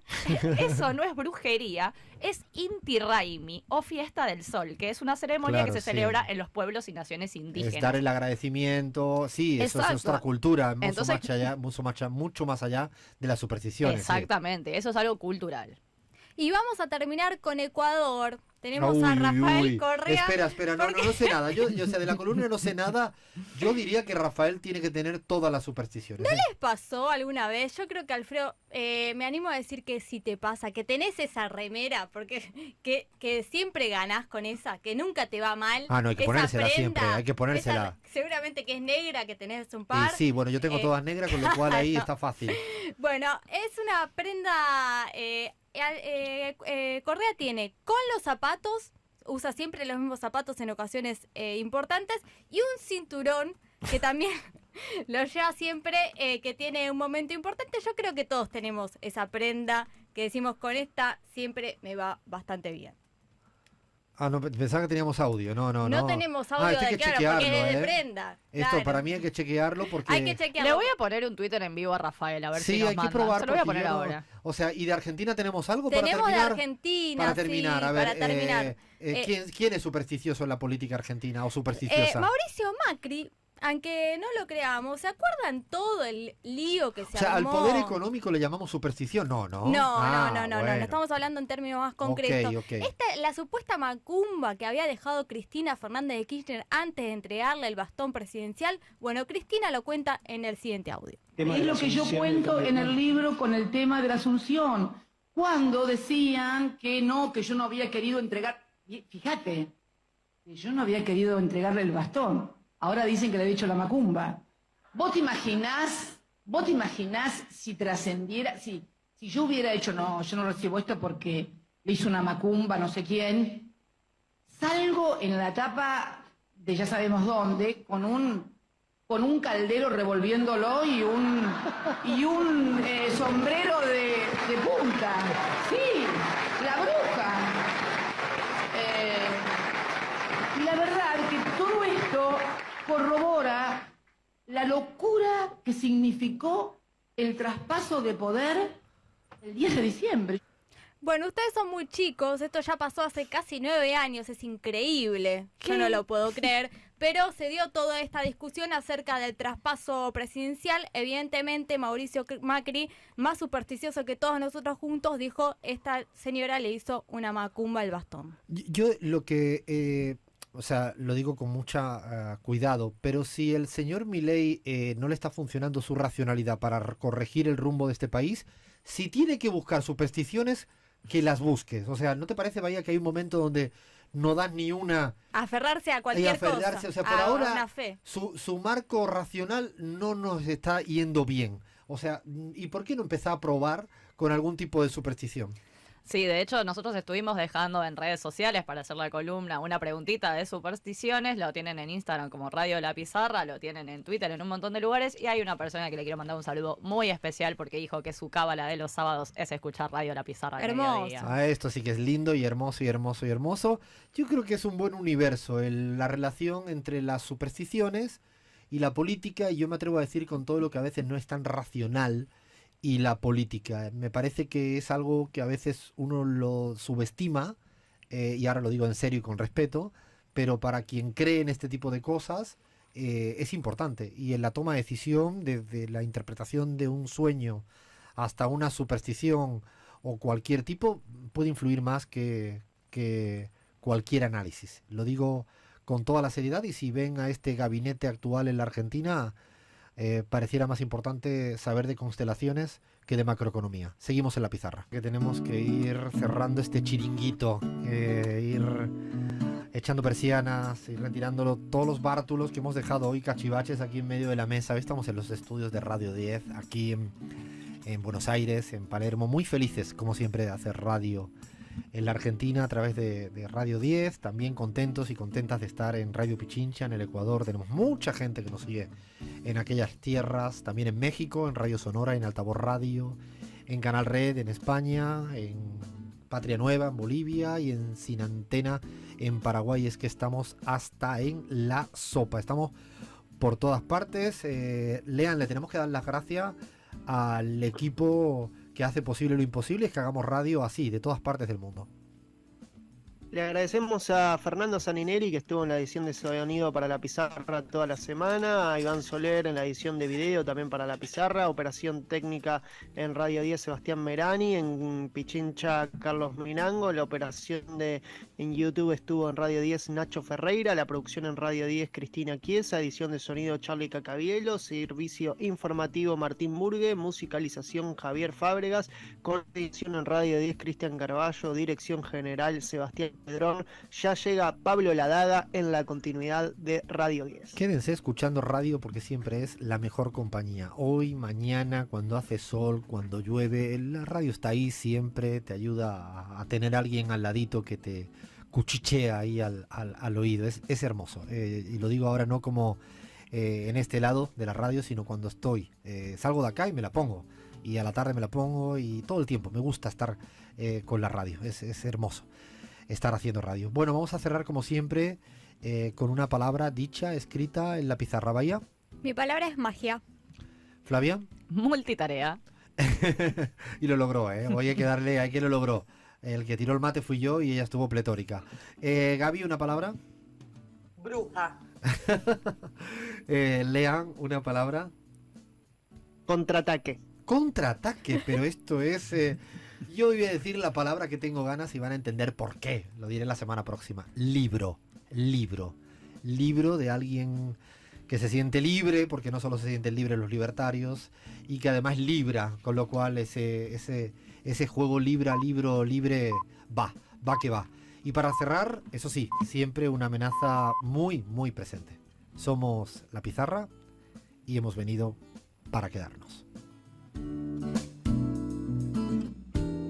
Speaker 2: eso no es brujería, es Inti Raymi o Fiesta del Sol, que es una ceremonia
Speaker 1: Claro,
Speaker 2: que se
Speaker 1: sí.
Speaker 2: celebra en los pueblos y naciones indígenas.
Speaker 1: Es dar el agradecimiento, sí, eso es
Speaker 2: Exacto.
Speaker 1: otra cultura,
Speaker 2: Entonces-
Speaker 1: mucho más allá de las supersticiones. sí.
Speaker 2: Exactamente, eso es algo cultural.
Speaker 7: Y vamos a terminar con Ecuador. Tenemos
Speaker 1: Uy,
Speaker 7: a
Speaker 1: uy,
Speaker 7: Rafael
Speaker 1: uy.
Speaker 7: Correa.
Speaker 1: Espera, no sé nada. Yo, o sea, de la columna no sé nada. Yo diría que Rafael tiene que tener todas las supersticiones.
Speaker 7: ¿No
Speaker 1: ¿eh?
Speaker 7: les pasó alguna vez? Yo creo que Alfredo, me animo a decir que sí te pasa, que tenés esa remera, porque que siempre ganás con esa, que nunca te va mal.
Speaker 1: Ah, no, hay que
Speaker 7: esa
Speaker 1: ponérsela siempre, hay que
Speaker 7: esa-
Speaker 1: ponérsela.
Speaker 7: seguramente que es negra, que tenés un
Speaker 1: Y
Speaker 7: par.
Speaker 1: sí, bueno, yo tengo
Speaker 7: Eh,
Speaker 1: todas negras, con lo cual ahí está fácil.
Speaker 7: Bueno, es una prenda. Correa tiene con los zapatos, usa siempre los mismos zapatos en ocasiones importantes, y un cinturón que también lo lleva siempre, que tiene un momento importante. Yo creo que todos tenemos esa prenda que decimos, con esta siempre me va bastante bien.
Speaker 1: Ah, no, pensaba que teníamos audio. No.
Speaker 7: tenemos
Speaker 1: Ah,
Speaker 7: audio
Speaker 1: esto hay
Speaker 7: de
Speaker 1: que
Speaker 7: claro, porque
Speaker 1: chequearlo,
Speaker 7: es de
Speaker 1: ¿eh?
Speaker 7: prenda.
Speaker 1: Esto
Speaker 7: claro.
Speaker 1: para mí hay que chequearlo porque...
Speaker 7: Hay que chequearlo.
Speaker 2: Le voy a poner un Twitter en vivo a Rafael, a ver si
Speaker 1: Sí,
Speaker 2: nos
Speaker 1: hay que
Speaker 2: manda.
Speaker 1: probar.
Speaker 2: Se lo voy a
Speaker 1: porque
Speaker 2: poner
Speaker 1: yo no-
Speaker 2: ahora.
Speaker 1: O sea, ¿y de Argentina tenemos algo
Speaker 7: Tenemos
Speaker 1: para
Speaker 7: de
Speaker 1: terminar?
Speaker 7: Argentina,
Speaker 1: Para terminar,
Speaker 7: sí,
Speaker 1: a ver,
Speaker 7: para terminar.
Speaker 1: ¿quién es supersticioso en la política argentina o supersticiosa?
Speaker 7: Mauricio Macri, aunque no lo creamos, ¿se acuerdan todo el lío que se
Speaker 1: O sea, al
Speaker 7: armó?
Speaker 1: poder económico le llamamos superstición, no.
Speaker 7: No,
Speaker 1: Ah,
Speaker 7: no,
Speaker 1: bueno.
Speaker 7: estamos hablando en términos más concretos.
Speaker 1: Ok.
Speaker 7: La supuesta macumba que había dejado Cristina Fernández de Kirchner antes de entregarle el bastón presidencial, bueno, Cristina lo cuenta en el siguiente audio.
Speaker 3: Es lo que yo cuento en el libro con el tema de la Asunción, cuando decían que no, que yo no había querido entregar, y fíjate, que yo no había querido entregarle el bastón, ahora dicen que le he dicho la macumba. ¿Vos te imaginás si trascendiera, si yo hubiera hecho, no, yo no recibo esto porque le hizo una macumba, no sé quién, salgo en la tapa de ya sabemos dónde, con un caldero revolviéndolo y un sombrero de punta. Sí, la bruja. La verdad que todo esto corrobora la locura que significó el traspaso de poder el 10 de diciembre.
Speaker 7: Bueno, ustedes son muy chicos, esto ya pasó hace casi 9 años, es increíble, yo no lo puedo creer, pero se dio toda esta discusión acerca del traspaso presidencial. Evidentemente Mauricio Macri, más supersticioso que todos nosotros juntos, dijo, esta señora le hizo una macumba al bastón.
Speaker 1: Yo lo que... o sea, lo digo con mucha cuidado, pero si el señor Milei no le está funcionando su racionalidad para corregir el rumbo de este país, si tiene que buscar supersticiones, que las busques. O sea, ¿no te parece, Bahía, que hay un momento donde no das ni una...
Speaker 7: Aferrarse a
Speaker 1: y
Speaker 7: cualquier
Speaker 1: aferrarse?
Speaker 7: cosa,
Speaker 1: O sea, por
Speaker 7: a
Speaker 1: ahora
Speaker 7: una fe.
Speaker 1: su marco racional no nos está yendo bien. O sea, ¿y por qué no empezar a probar con algún tipo de superstición?
Speaker 2: Sí, de hecho nosotros estuvimos dejando en redes sociales para hacer la columna una preguntita de supersticiones, lo tienen en Instagram como Radio La Pizarra, lo tienen en Twitter, en un montón de lugares, y hay una persona que le quiero mandar un saludo muy especial porque dijo que su cábala de los sábados es escuchar Radio La Pizarra. al mediodía.
Speaker 1: Ah, esto sí que es lindo y hermoso y hermoso y hermoso. Yo creo que es un buen universo la relación entre las supersticiones y la política, y yo me atrevo a decir con todo lo que a veces no es tan racional, y la política. Me parece que es algo que a veces uno lo subestima, y ahora lo digo en serio y con respeto, pero para quien cree en este tipo de cosas es importante. Y en la toma de decisión, desde la interpretación de un sueño hasta una superstición o cualquier tipo, puede influir más que cualquier análisis. Lo digo con toda la seriedad, y si ven a este gabinete actual en la Argentina, pareciera más importante saber de constelaciones que de macroeconomía. Seguimos en la pizarra, que tenemos que ir cerrando este chiringuito, ir echando persianas, ir retirándolo, todos los bártulos que hemos dejado hoy cachivaches aquí en medio de la mesa. Hoy estamos en los estudios de Radio 10, aquí en Buenos Aires, en Palermo, muy felices como siempre de hacer radio en la Argentina a través de Radio 10, también contentos y contentas de estar en Radio Pichincha en el Ecuador. Tenemos mucha gente que nos sigue en aquellas tierras, también en México, en Radio Sonora, en Altavoz Radio, en Canal Red en España, en Patria Nueva en Bolivia y en Sin Antena en Paraguay. Es que estamos hasta en la sopa, estamos por todas partes. Lean, le tenemos que dar las gracias al equipo que hace posible lo imposible, es que hagamos radio así, de todas partes del mundo.
Speaker 4: Le agradecemos a Fernando Sanineri, que estuvo en la edición de sonido para La Pizarra toda la semana, a Iván Soler en la edición de video también para La Pizarra, operación técnica en Radio 10 Sebastián Merani, en Pichincha Carlos Minango, la operación en YouTube estuvo en Radio 10 Nacho Ferreira, la producción en Radio 10 Cristina Chiesa, edición de sonido Charlie Cacabielo, servicio informativo Martín Burgue, musicalización Javier Fábregas, con edición en Radio 10 Cristian Carballo, dirección general Sebastián Pedrón. Ya llega Pablo Ladaga en la continuidad de Radio 10.
Speaker 1: Quédense escuchando radio porque siempre es la mejor compañía. Hoy, mañana, cuando hace sol, cuando llueve, la radio está ahí siempre, te ayuda a tener a alguien al ladito que te cuchichea ahí al oído. Es hermoso. Y lo digo ahora no como en este lado de la radio, sino cuando estoy. Salgo de acá y me la pongo. Y a la tarde me la pongo y todo el tiempo. Me gusta estar con la radio. Es hermoso estar haciendo radio. Bueno, vamos a cerrar como siempre con una palabra dicha, escrita en la pizarra. Bahía.
Speaker 7: Mi palabra es magia.
Speaker 1: Flavia.
Speaker 2: Multitarea.
Speaker 1: Y lo logró, Hoy hay que darle, hay que lo logró. El que tiró el mate fui yo y ella estuvo pletórica. Gaby, una palabra.
Speaker 6: Bruja.
Speaker 1: Lean, una palabra.
Speaker 4: Contraataque.
Speaker 1: Contraataque, pero esto es... yo voy a decir la palabra que tengo ganas y van a entender por qué. Lo diré la semana próxima. Libro. Libro. Libro de alguien que se siente libre, porque no solo se sienten libres los libertarios, y que además libra, con lo cual ese juego libro libre va que va. Y para cerrar, eso sí, siempre una amenaza muy, muy presente. Somos La Pizarra y hemos venido para quedarnos.